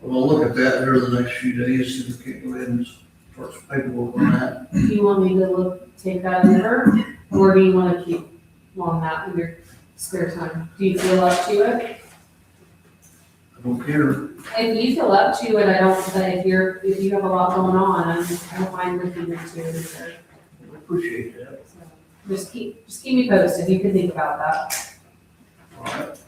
We'll look at that here in the next few days, see if we can go ahead and start some paperwork on that. do you want me to take that over? Or do you want to keep on that in your spare time? Do you feel up to it? I don't care. If you feel up to it, I don't, but if you have a lot going on, I'm fine with you too. I appreciate that. Just keep me posted, you can think about that. All right.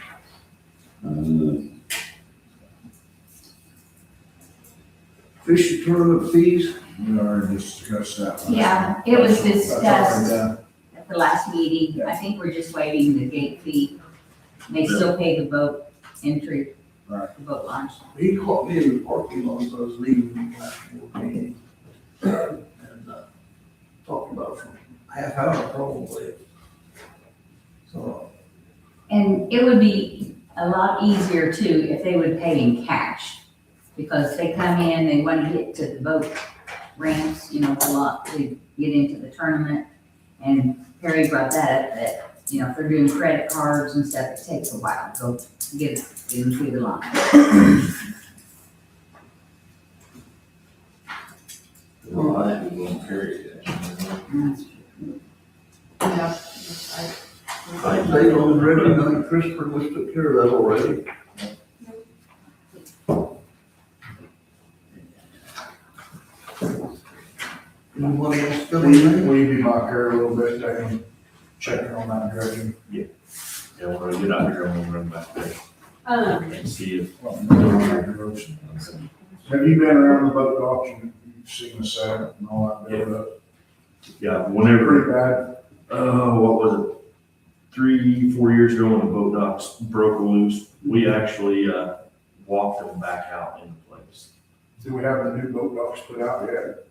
Fish tournament fees? We already discussed that one. Yeah, it was That's already discussed done. at the last meeting. I think we're just waiting the gate fee. They still pay the boat entry, Right. the boat launch. He caught me in the parking lot as I was leaving last meeting. And, talked about it for a half hour probably. So, And it would be a lot easier too if they would pay in cash. Because they come in, they want to get to the boat ramps, a lot to get into the tournament. And Perry brought that up, that, if they're doing credit cards and stuff, it takes a while to go get them through the line. all right. We won't carry it. Yeah. I stayed on the ready, I think Chris pretty much took care of that already. Anybody else got anything? Will you be back here a little bit, taking, checking on that dredging? Yeah, when I get out here, I'm gonna run back there and see if, Have you been around the boat docks and you've seen the setup and all that build up? yeah, whenever, Pretty bad. what was it? 3-4 years ago when the boat docks broke loose, we actually, walked them back out into place. Do we have the new boat docks put out yet?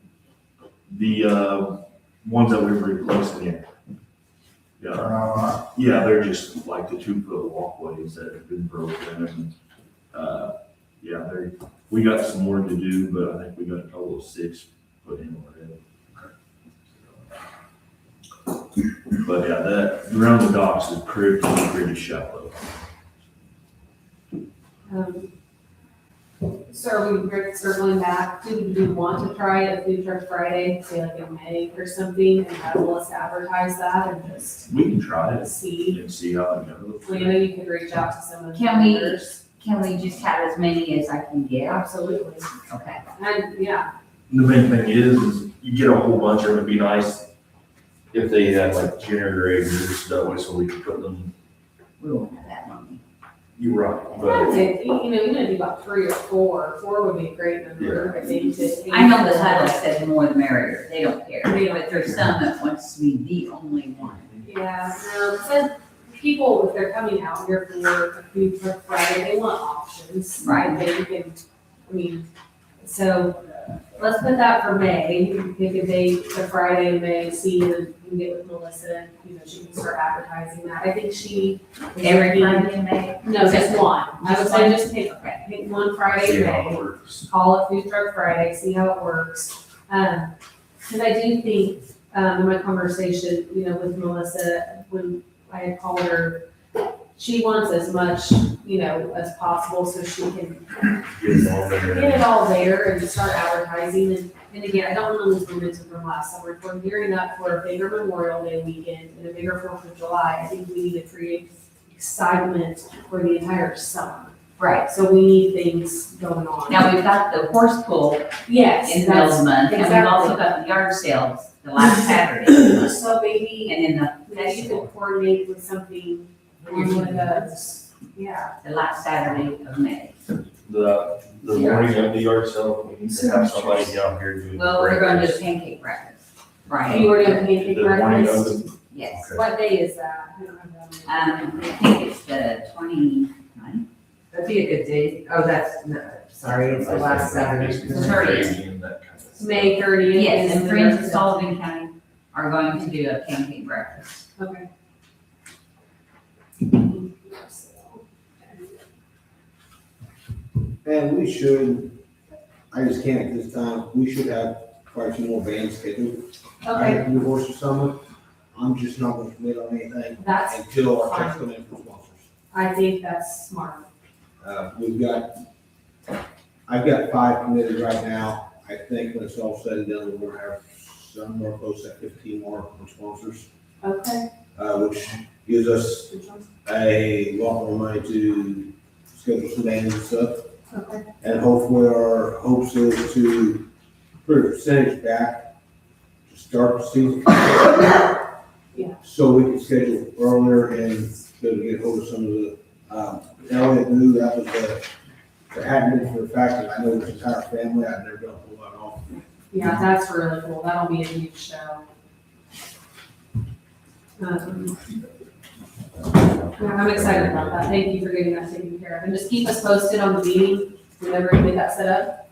The, ones that we were replacing, yeah. Yeah, Or not? yeah, they're just like the 2-foot walkways that have been broken and, yeah, we got some more to do, but I think we got a total of 6 put in already. But yeah, that, around the docks is pretty shallow. So are we circling back, do we want to try a food truck Friday, say like in May or something, and have us advertise that and just We can try it see? and see how it goes. Well, you could reach out to some of the Can we- vendors. Can we just have as many as I can get? Absolutely, Okay. and, yeah, The main thing is you get a whole bunch of them, it'd be nice if they had like generators, that way so we could put them, We won't have that money. you're right, I'd but say, you're gonna do about 3 or 4, 4 would be a great number, I think, to. I know the huddle said the more the merrier, they don't care, but there's some that wants to be the only one. Yeah, no, because people, if they're coming out here for a food truck Friday, they want options. Right. They can, so let's put that for May, pick a date for Friday in May, see, and then we can get with Melissa, she can start advertising that. I think she. is Every looking- Friday in May? No, just one. I would say just Okay. pick one Friday see in how it May, works. call it Food Truck Friday, see how it works. Because I do think, in my conversation, with Melissa, when I had called her, she wants as much, as possible so she can Get them all there. get it all there and start advertising. And again, I don't want to lose momentum from last summer. If we're gearing up for a bigger Memorial Day weekend and a bigger 4th of July, I think we need to create excitement for the entire summer. Right. So we need things going on. Now, we've got the horse pull Yes, in the middle of that's, the month, and we've exactly. also got the yard sales the last Saturday, so maybe, and then the maybe you festival, could coordinate with something on one of those, yeah. the last Saturday of May. The morning of the yard sale, we need to have somebody down here doing. Well, we're gonna do breakfast. pancake breakfast, Are right? you already on pancake The morning of breakfast? the, Yes. What day is that? I don't have that on. I think it's the 29th. That'd be a good day. Oh, that's, no, sorry, it's the last Saturday. It's Thirtieth. and that kind of stuff. May 30th. Yes, is and the Friends of rest Sullivan County are going to do a pancake breakfast. Okay. And we should, I just can't at this time, we should have quite a few more bands scheduled. I Okay, have the Horse Summit, I'm just not gonna commit on anything that's, until our checks come in from sponsors. I think that's smart. I've got 5 committed right now. I think when it's all said and done, we're gonna have somewhere close to 15 more from sponsors, Okay. which gives us a lot more money to schedule some bands and stuff. Okay. And hopefully our hopes is to put a percentage back to start the season. Yeah. So we can schedule earlier and be able to get hold of some of the, Elliot knew that was that hadn't been for the fact that I know his entire family, I've never done a whole lot off. Yeah, that's really cool. That'll be a huge show. Yeah, I'm excited about that. Thank you for getting that taken care of. And just keep us posted on the meeting whenever you get that set up.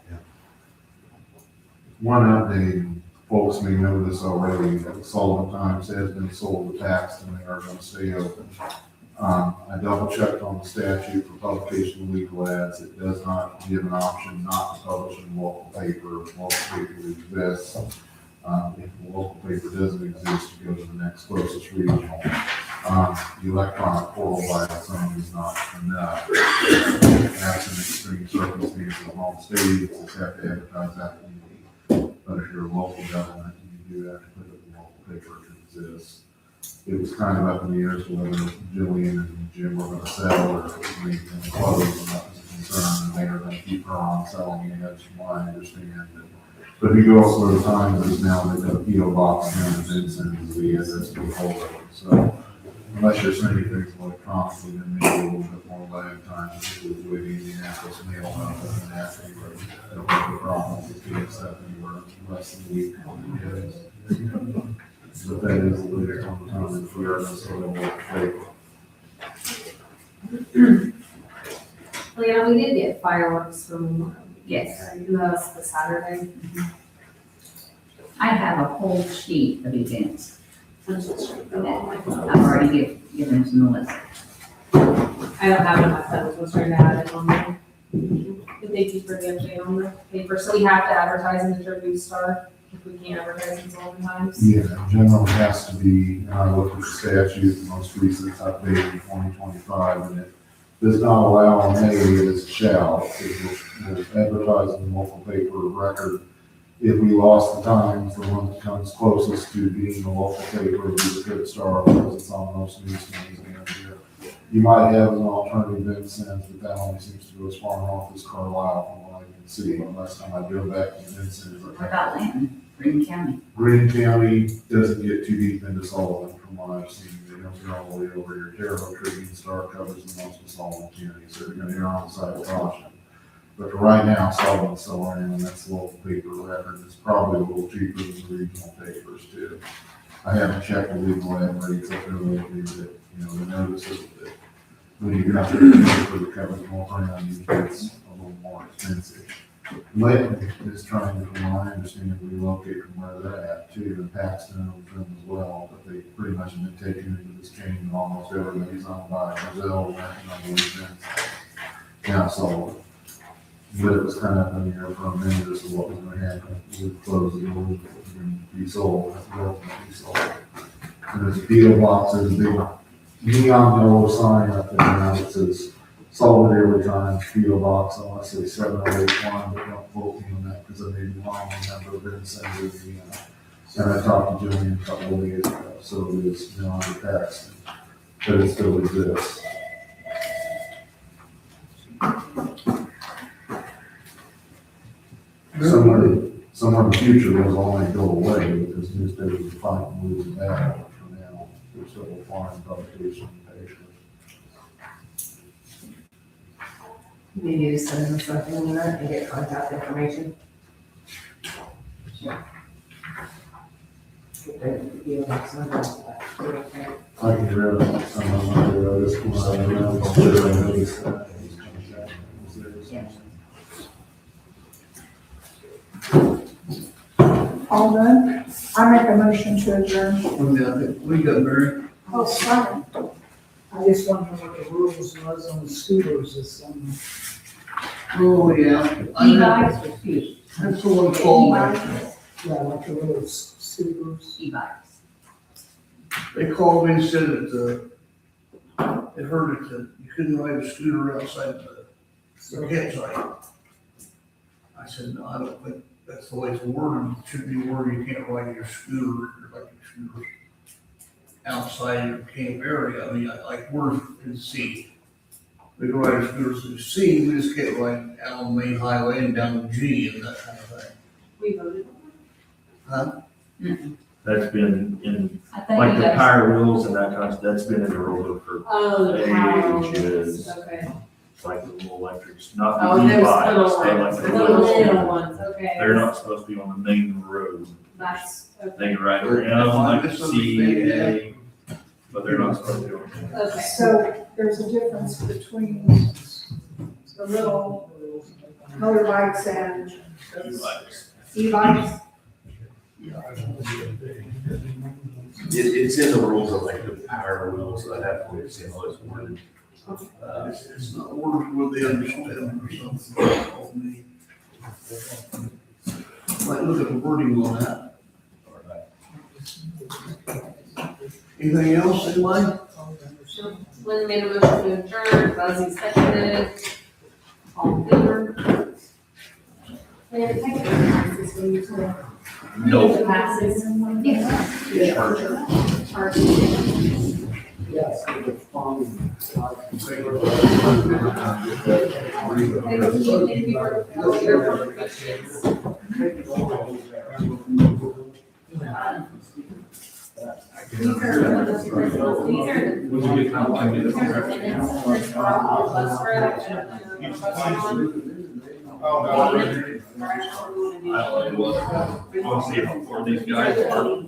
One update, folks may know this already, that Sullivan Times has been sold to taxed and they are gonna stay open. I double checked on the statute for publication of legal ads. It does not give an option not to publish in local paper. Local paper exists. If the local paper doesn't exist, you go to the next closest regional. The electronic portal by its own is not enough. Absent extreme circumstances of home states, you have to advertise that community. But if you're a local government, you do have to put it in the local paper to exist. It was kind of up in the air as to whether Jillian and Jim were gonna sell or make them close, and that was a concern, and they are gonna keep her on selling it, that's from what I understand. But if you go also to Times, there's now, they've got a P.O. box down in Vincent, is the address to be hold of. So unless you're sending things electronically, then maybe a little bit more lag time, with Indianapolis mail out and that, but don't have a problem with getting stuff anywhere less than a week. But that is a little on the time if we are going to sort of work. Well, yeah, we did get fireworks from. Yes. That's the Saturday. I have a whole sheet of events I that I've already given to Melissa. don't have it on my phone, so I was trying to add it on there. But thank you for the update on the paper. So we have to advertise in the Tribune Star if we can't advertise in Sullivan Times. Yeah, in general, it has to be, I looked at the statute, the most recent update in 2025, and it does not allow on A, it is shall. It will advertise in the local paper of record. If we lost the Times, the one that comes closest to being the local paper would be the Good Star, because it's on most news stands around here. You might have an alternative Vincent, but that only seems to go as far north as Carlisle, from what I can see. Last time I drove back to Vincent, What about Linton, Green County? Green County doesn't get too deep into Sullivan from what I've seen. They don't go all the way over here. Terre Haute Tribune Star covers the most of Sullivan County, so they're gonna err on the side of caution. But for right now, Sullivan's still around, and that's the local paper record. It's probably a little cheaper than the regional papers too. I haven't checked the legal ad rates up there lately, but, the notices that when you got the paper that covers more ground, you get it's a little more expensive. Layton is trying to, from what I understand, relocate from where they're at too, and Paxton owns them as well, but they pretty much have been taken into this chain, and almost everybody's owned by Brazil, Renton, on the weekends. Now, so, but it was kind of in the air for a minute as to what was gonna happen, we would close the doors, it was gonna be sold, it was gonna be sold. And there's a P.O. box, there's a big neon yellow sign up there now that says Sullivan every time, P.O. box, I want to say 7081, but don't quote me on that because I may be wrong on number, but it's in Indiana. And I talked to Jillian a couple of days ago, so it is under Paxton, but it still exists. Somewhere in the future, those all may go away because newspapers are fighting losing that, but for now, they're still foreign publication papers. Maybe you just send them something in there and get contact information. I can really, some of them, this one, I don't know, but they're like really sad. All done? I make a motion to adjourn. We got Mary. Oh, sorry. I just wonder what the rules was on scooters this summer. Oh, yeah. E-bikes or scooters? That's the one called me. E-bikes, Yeah, like the little scooters. e-bikes. They called me and said that, it hurt that you couldn't ride a scooter outside the campsite. I said, no, I don't think that's the way it's worded. It should be worded, you can't ride your scooter, or like your scooter outside your camp area. I mean, like, we're in C. We can ride our scooters through C, we just can't ride out on the main highway and down G and that kind of thing. We voted. Huh? That's been in, I think like you the guys, power wheels and that kind of stuff, that's been in the rule book for Oh, the power. ages. Okay. Like the little electrics, not Oh, the those e-bikes, little but ones, like the the little little, ones, okay. they're not supposed to be on the main road. That's, okay. They can ride around like C, A, but they're not supposed to be on. Okay. So there's a difference between the little motorbikes and E-bikes. e-bikes. It's in the rules of like the power wheels, so I have to see how it's worded. It's not worded with the understand or something. Might look at the wording on that. Anything else, anybody? Lynn made a motion to adjourn, Buzzy seconded. All in favor? And take it passes when you say. No. It passes. Yes, the farming. Thank you for your contributions. These are the minutes for Scott, bus route, and the bus one. I don't know what, we'll see how far these guys are.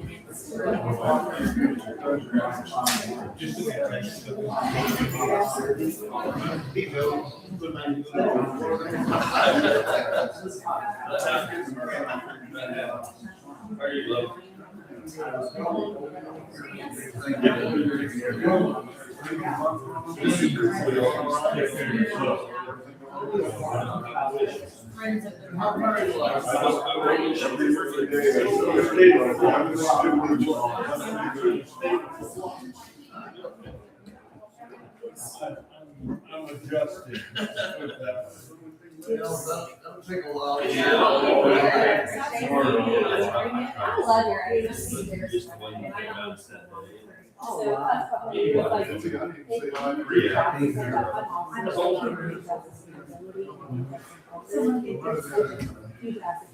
Are you low? Friends of the I'm adjusting. That'll take a while. I love your ideas. Just the way you came out and said that. So that's probably like.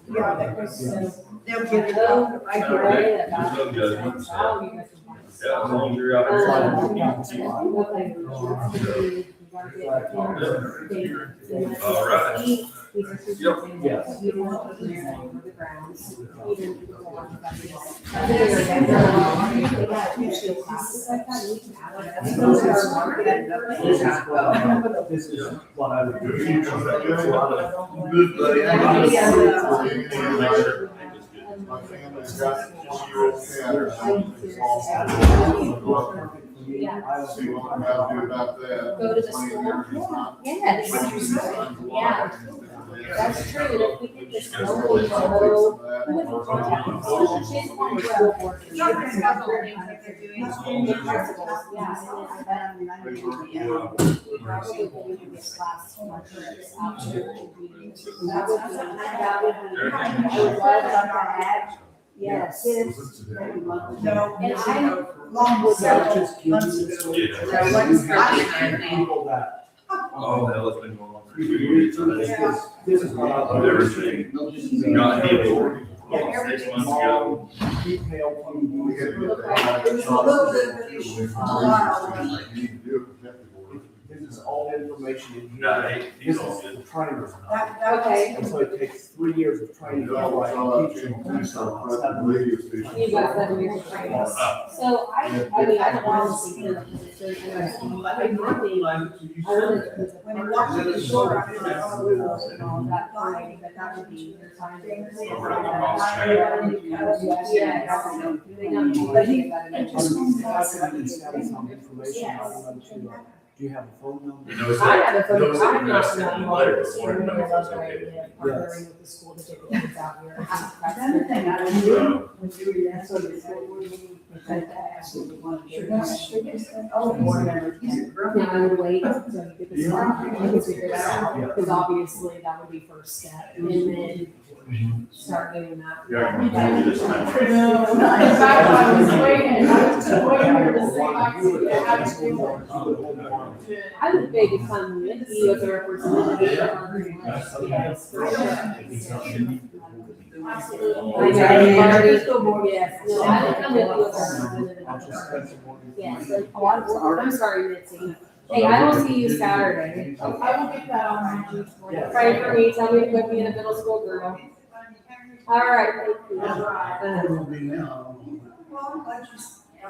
Yeah, that was, they'll get it Oh, up. I agree. There's no judgment, so. Oh, you guys are fine. Yeah, as long as you're out. All right. This is what I would do. Good, buddy. My family's got 2-year-old cat, and Yeah. see what I'm about to do about that. Go to the 20 school. years is not- Yes. Yeah. That's true, if we get this local, who is in contact with school, she's the one who's school board. Not gonna have all the things that they're doing. Yeah. We probably would do this last one, this option. That would be, that would be, I would love to add, yes. No. And I, Long with So that. just give me this little- People that. Oh, hell, it's been going on for 2 This years. this is what I. Everything. Got the authority. Yeah, 6 months ago. Detail We gotta from. get that. It was a little bit of an issue for a while. You need to do a protective order. This is all that information in here. No, he's This all is good. the trainers. Okay. And so it takes 3 years of training, like teaching. You got 7 years of training. So I mean, I don't honestly think it's very interesting, but I really, I would, when you're watching the shore, I feel like all the rules and all that, like, that would be your time. Yeah. They don't do anything about it. I can send some information. I want to, do you have a phone number? You know, it's I have a like, phone, those I'm that not, sent not me involved letter with the before, school, no, I it's love okay. partnering with the school to get the kids out here. That's Another thing I would do, when you were so you said, would you present that, so you want to. Oh, board members can't. Yeah, I would wait until you get the start, you can figure it out, because obviously that would be first step, and then start doing that. Yeah, I can do this time. No, in fact, I was waiting for to see if I could have it do it. I would maybe come with you as a representative. Yes, for sure. Absolutely. I know, already, yes, no, I would come with you as a representative. I'll just send some more Yes, information. I'm sorry, Mitzi. Hey, I will see you Saturday. I will get that on my. Pray for me, tell me to put me in a middle school girl. All right, thank you. It will be now. I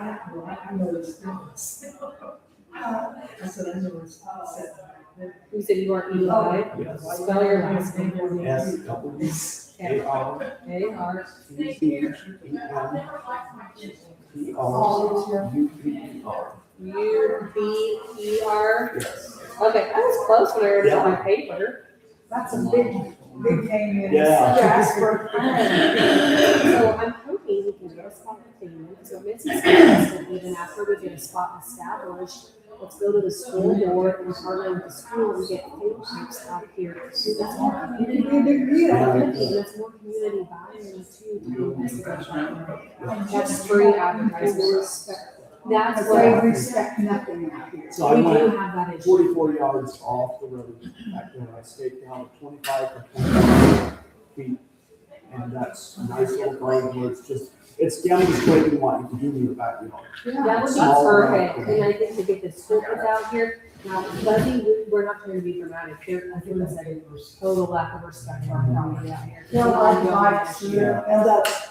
know it's not. I said, I know it's not. You said you weren't Eli. Yes. Spell your last name for me. S double E A R A-R. C C E N P R U P E R. U-B-E-R. Yes. Okay, that was close when I read it on my paper. That's a big, big name in Yeah. Jasper. So I'm hoping we can get a spot in Finland. So Mitzi's suggested even after we get a spot established, let's go to the school board and partner with the school and get field trips out here. So that's more community. That's more community buy-in too. That's free advertising. That's Because what they respect nothing out here. So I we do went have that issue. 44 yards off the road back there. I staked down at 25 or 25 feet. And that's a nice little garden where it's demonstrating what you can do in your backyard. That would be Small perfect, amount. and I think to get the school kids out here, now, Buzzy, we're not trying to be dramatic here, I think that's a total lack of respect for our property out here. They'll ride bikes here. And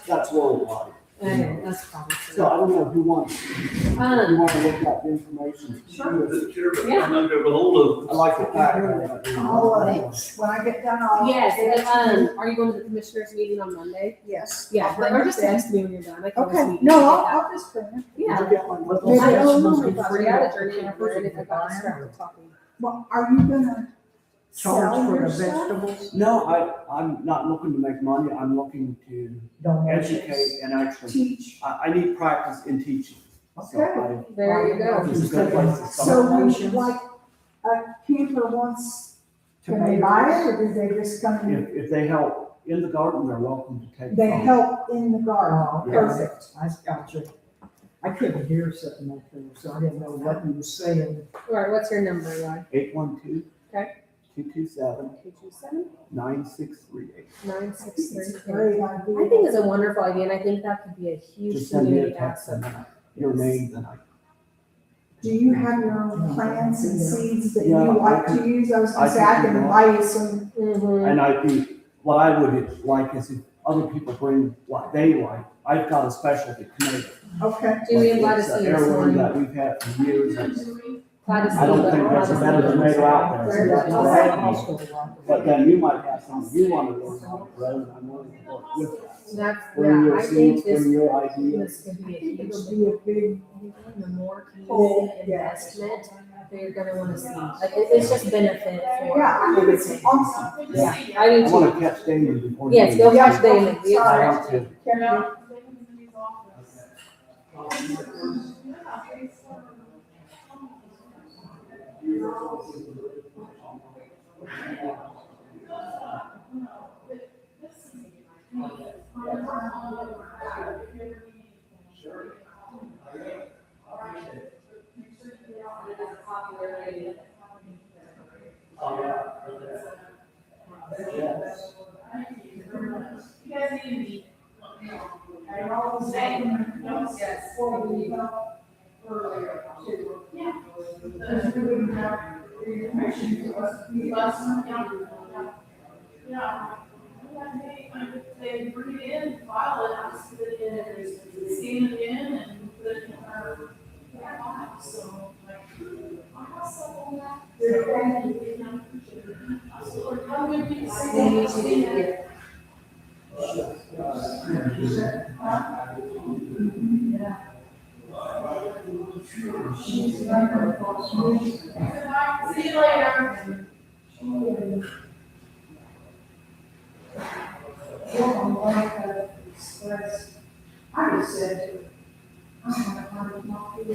that's worldwide. Okay, that's probably So true. I don't know who wants, if you want to look at the information. Yeah. I'm not gonna hold I like the fact that. When I get done, I'll. Yes, are you going to the commissioners meeting on Monday? Yes. Yeah, or just text me when you're done, I can always Okay, meet. no, I'll just bring it. Yeah. Did you get my little- Maybe I don't know, it's my supposed to be gosh, free I got to a journey campers and if I if got they distracted talking. Well, are you gonna sell Charge for your the stuff? vegetables? No, I'm not looking to make money. I'm looking to educate and actually, Teach. I need practice in teaching. So Okay. There you go. This is a good place to So start. when, like, a camper wants, can they buy it, or do they just come in? If they help in the garden, they're welcome to take. They from. help in the garden, Yeah. perfect. I got you. I couldn't hear something up there, so I didn't know what you were saying. All right, what's your number, Rod? 812. Okay. 227. 227 9638. 963. Great idea. I think it's a wonderful idea, and I think that could be a huge Just send me a community text asset. and your name, then I. Do you have your own plants and seeds that you Yeah, like I to use? I was I gonna say, I can can do that. buy you some. Mhm. And I'd be, what I would like is if other people bring what they like. I've got a specialty tomato. Okay. Do we invite It's us an to this heirloom morning? that we've had for years. Glad to see I don't you. think there's a better tomato out there. So that's what I need. Hospital. But then you might have something you want to learn how to grow, and I'm willing to work with that. That's, Bring yeah, your I seeds, think this, bring your ideas. this could be a huge, It'll be a big, the more Oh, community yes. investment that you're gonna wanna see. Like, it's just benefit for yeah, I think it's everything. awesome. Yeah, I do I too. want to catch Damon before. he Yes, leaves. go catch Damon. We I are. want to. Yeah. You guys need to meet. And all the same, Yes. before we go earlier too. Yeah. Because we wouldn't have Yeah. They bring it in, file it, I just put it in, and scan it in and put it in our file, so like. I have some on that. So we're coming to see. See you later. I just said to her, I'm not going to talk to you.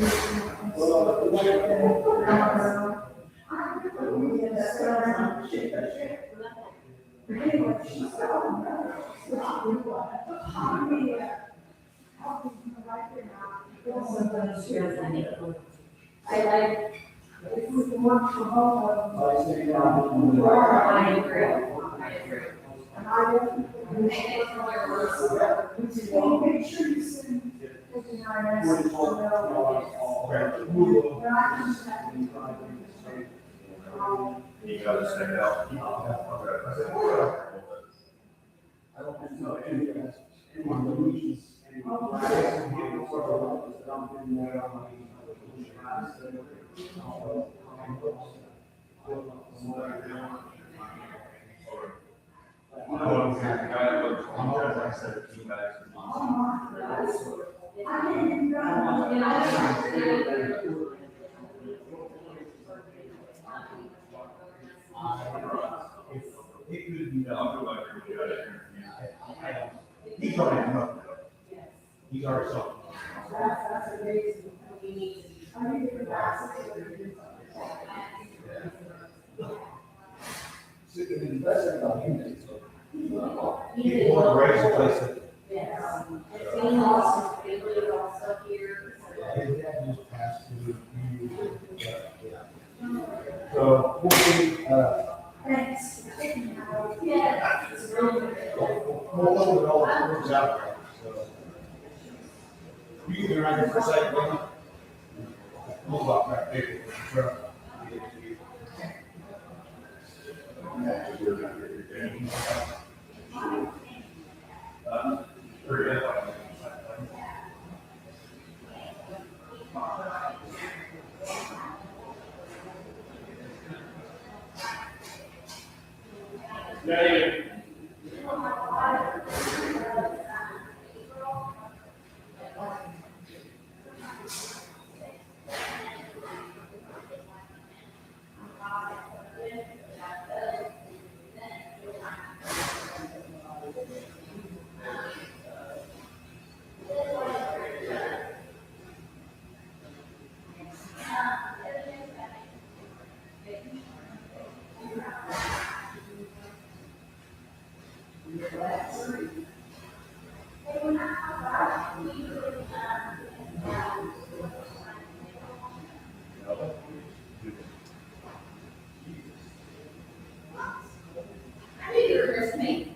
I if we can work from home. I agree. And I definitely. Make sure you send. You gotta stay out. I don't know any of the meetings. He's already know. He's already saw. That's amazing. People want to raise the place. Yes. It's being awesome, they really all stuff here. So, we'll see, Thanks. Yeah. It's really good. we'll look at all the rooms out there, so. You can be around here for a second, Glenn. Move up back there. Sure. I knew you were listening.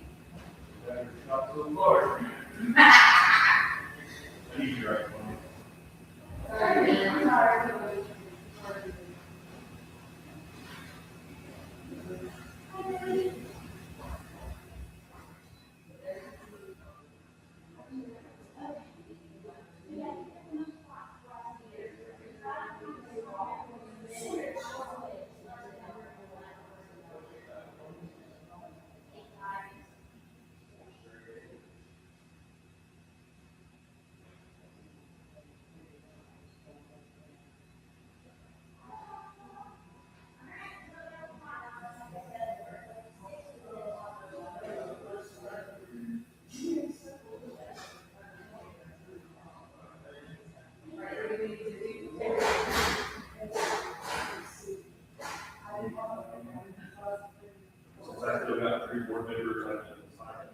Since I still got 3 board members, I can sign.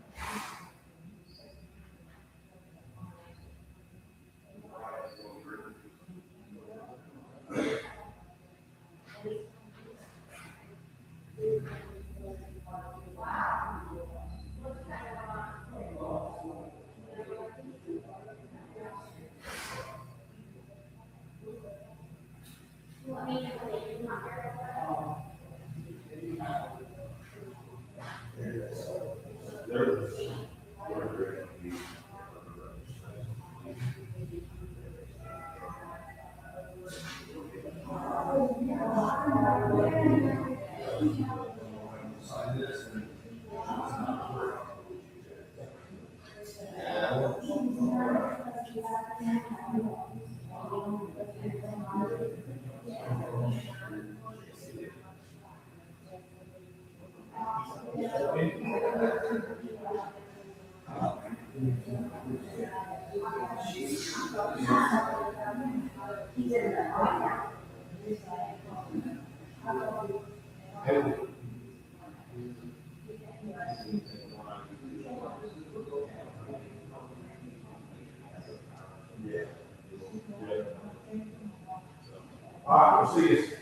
All right, we'll see you.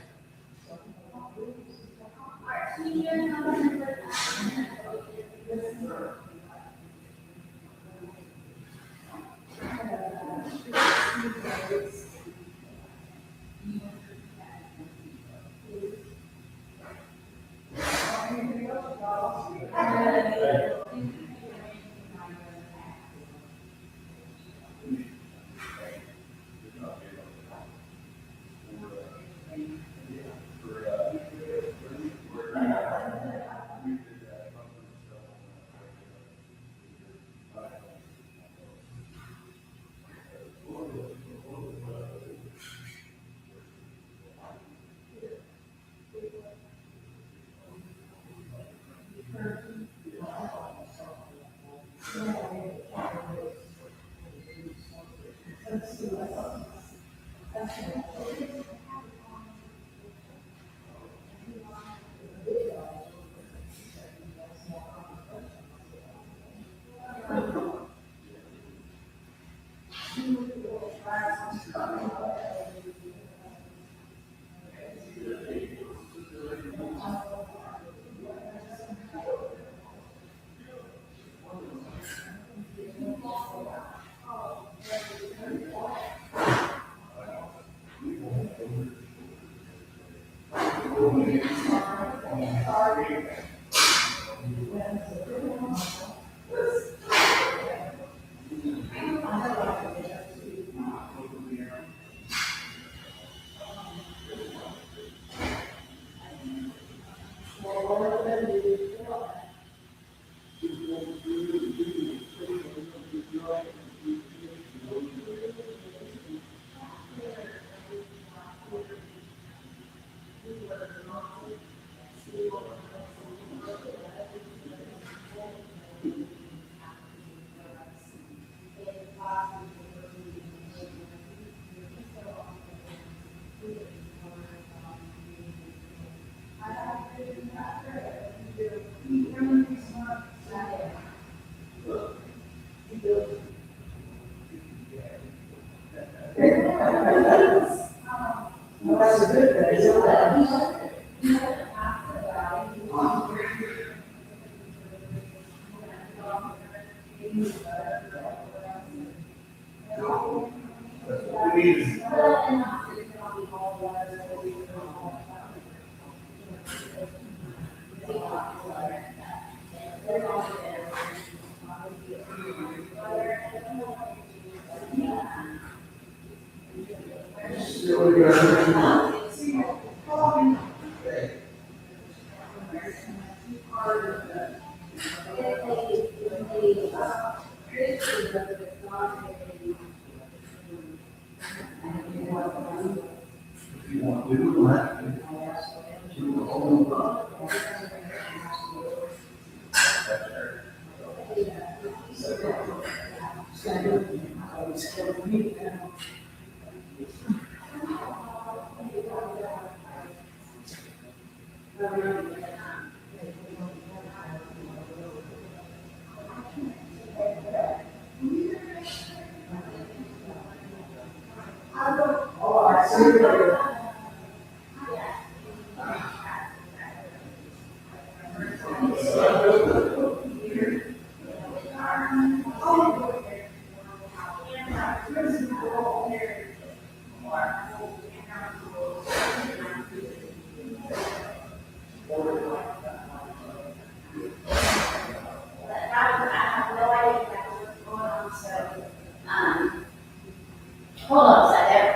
Hold on, sir, there.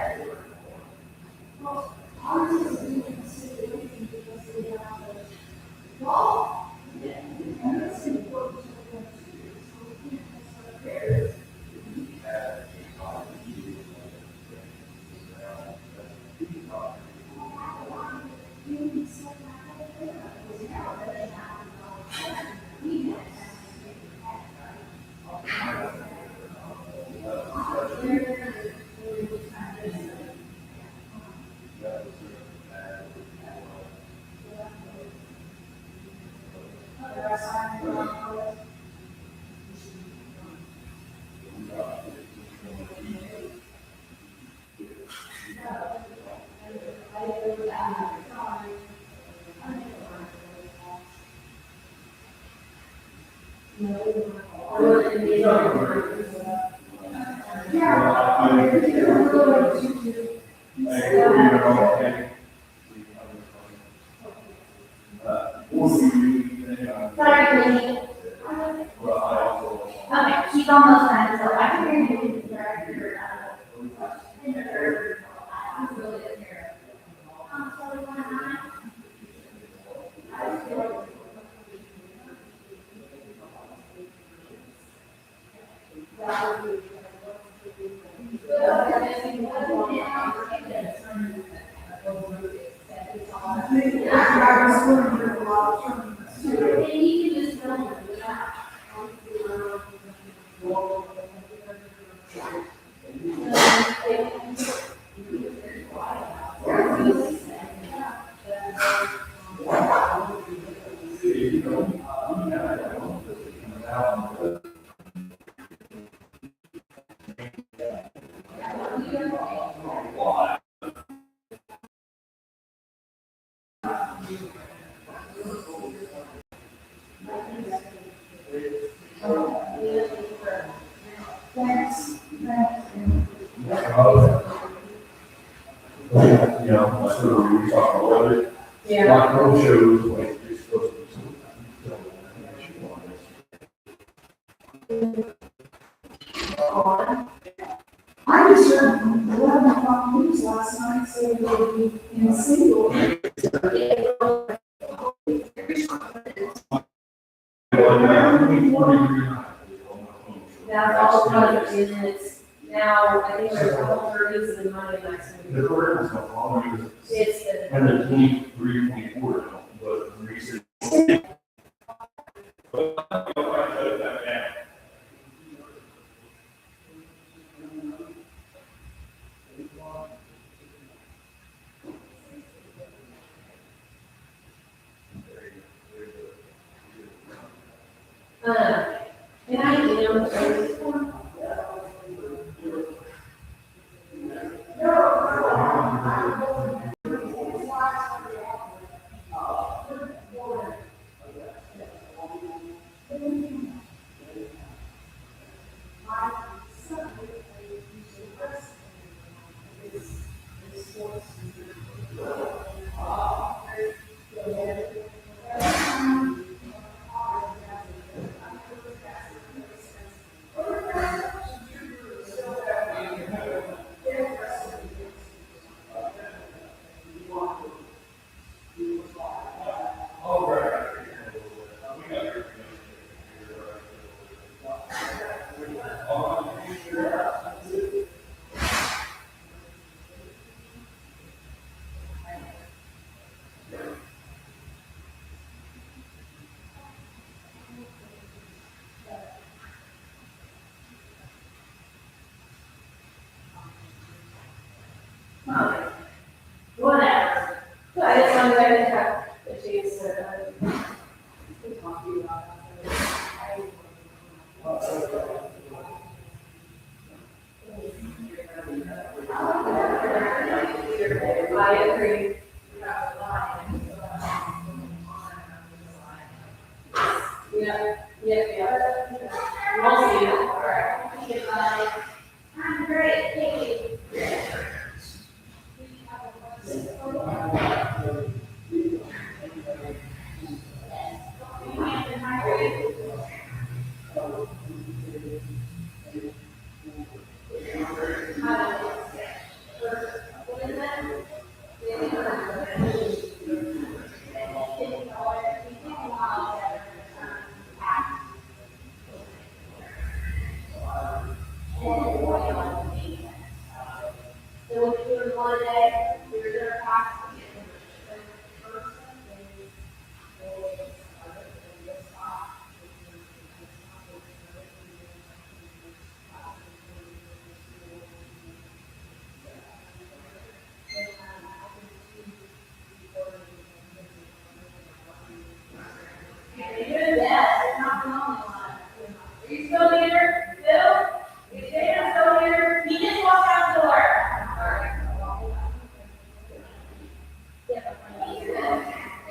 Okay, she's almost done, so I can hear you. Yeah, I sort of, we talked about it. Like road shows, like, you're supposed I was sure 11 o'clock news last night said they would be in single. That's all budget, and it's now, I think there's a couple thirties and Monday next week. The program is not long, It's the. and the 23, 24, but recent. And I am. Whatever. So I just wanted to have the chance to talk to you about that. I agree. Yeah. We'll see. All right. Goodbye. I'm great, thank you.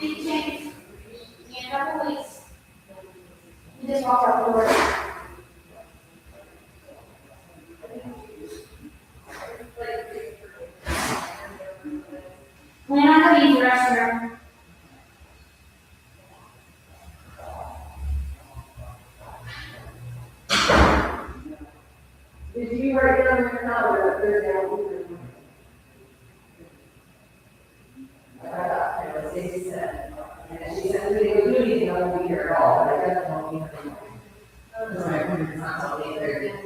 Big change. In a couple weeks. You just walk out the door. When I have to use the restroom. Did you write down your number up there down? 67. And she said, we didn't do anything, I won't be here at all, but I definitely won't be here. Because my appointment's not till 8:30.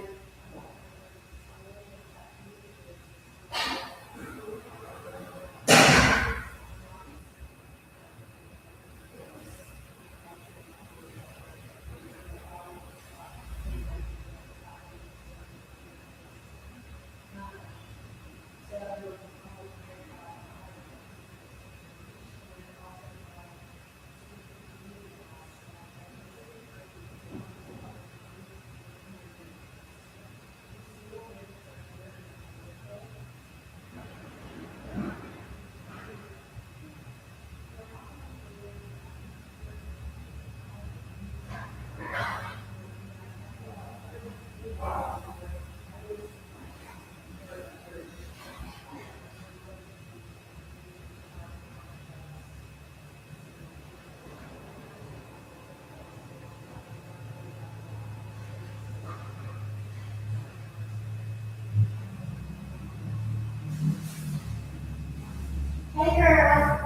Hey girl.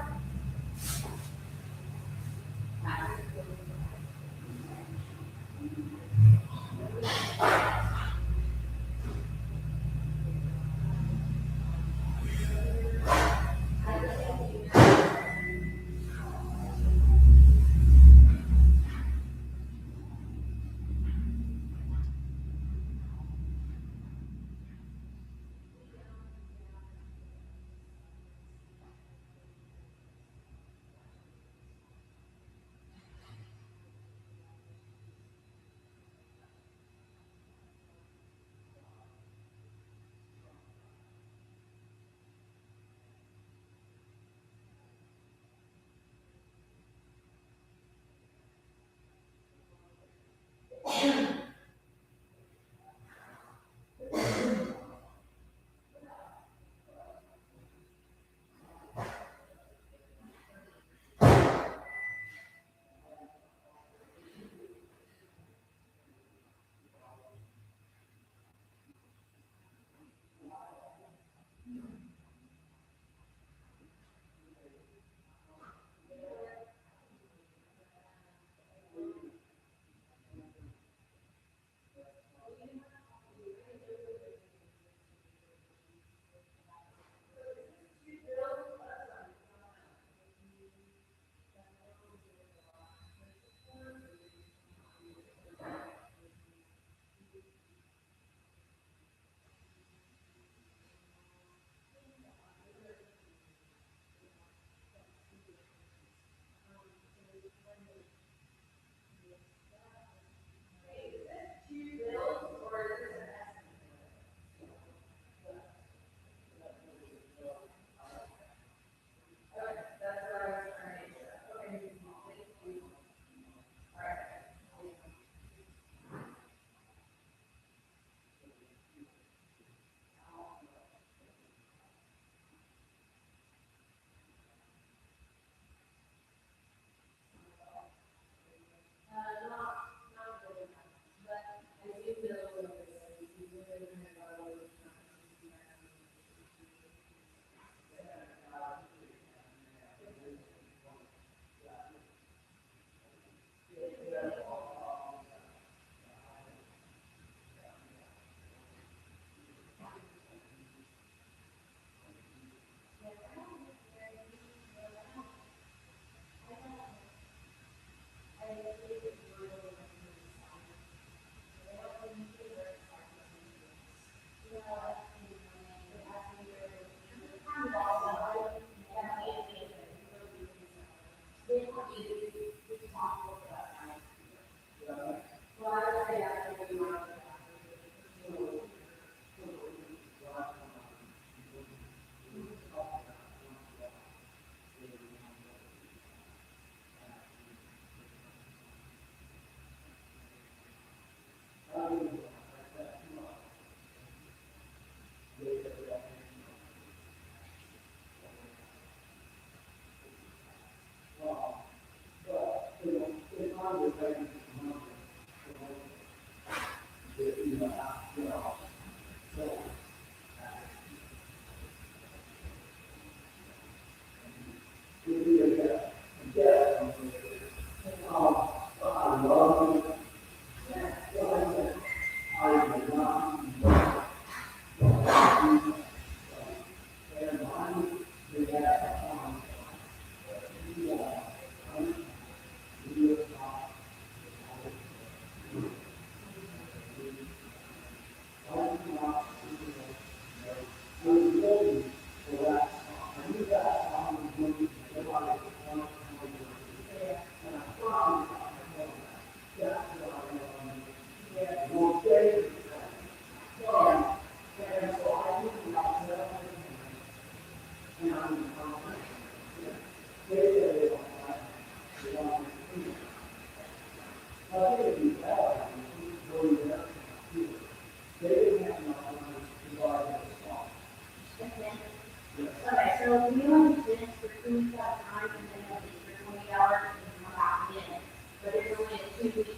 Okay, so we only finish for 2 weeks at a time, and then we'll be for 20 hours, and then we'll have to end it. But it's only a 2 week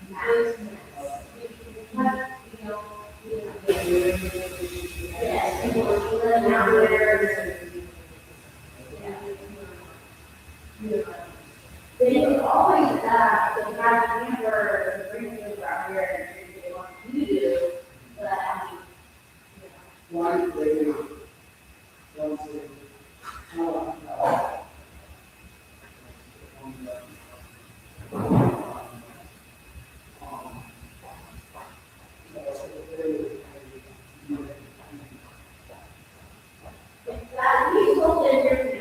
max. Yes, people are living out there. They can always, the guy member, the bring those out here, and they want you to do, but I mean, that, we told them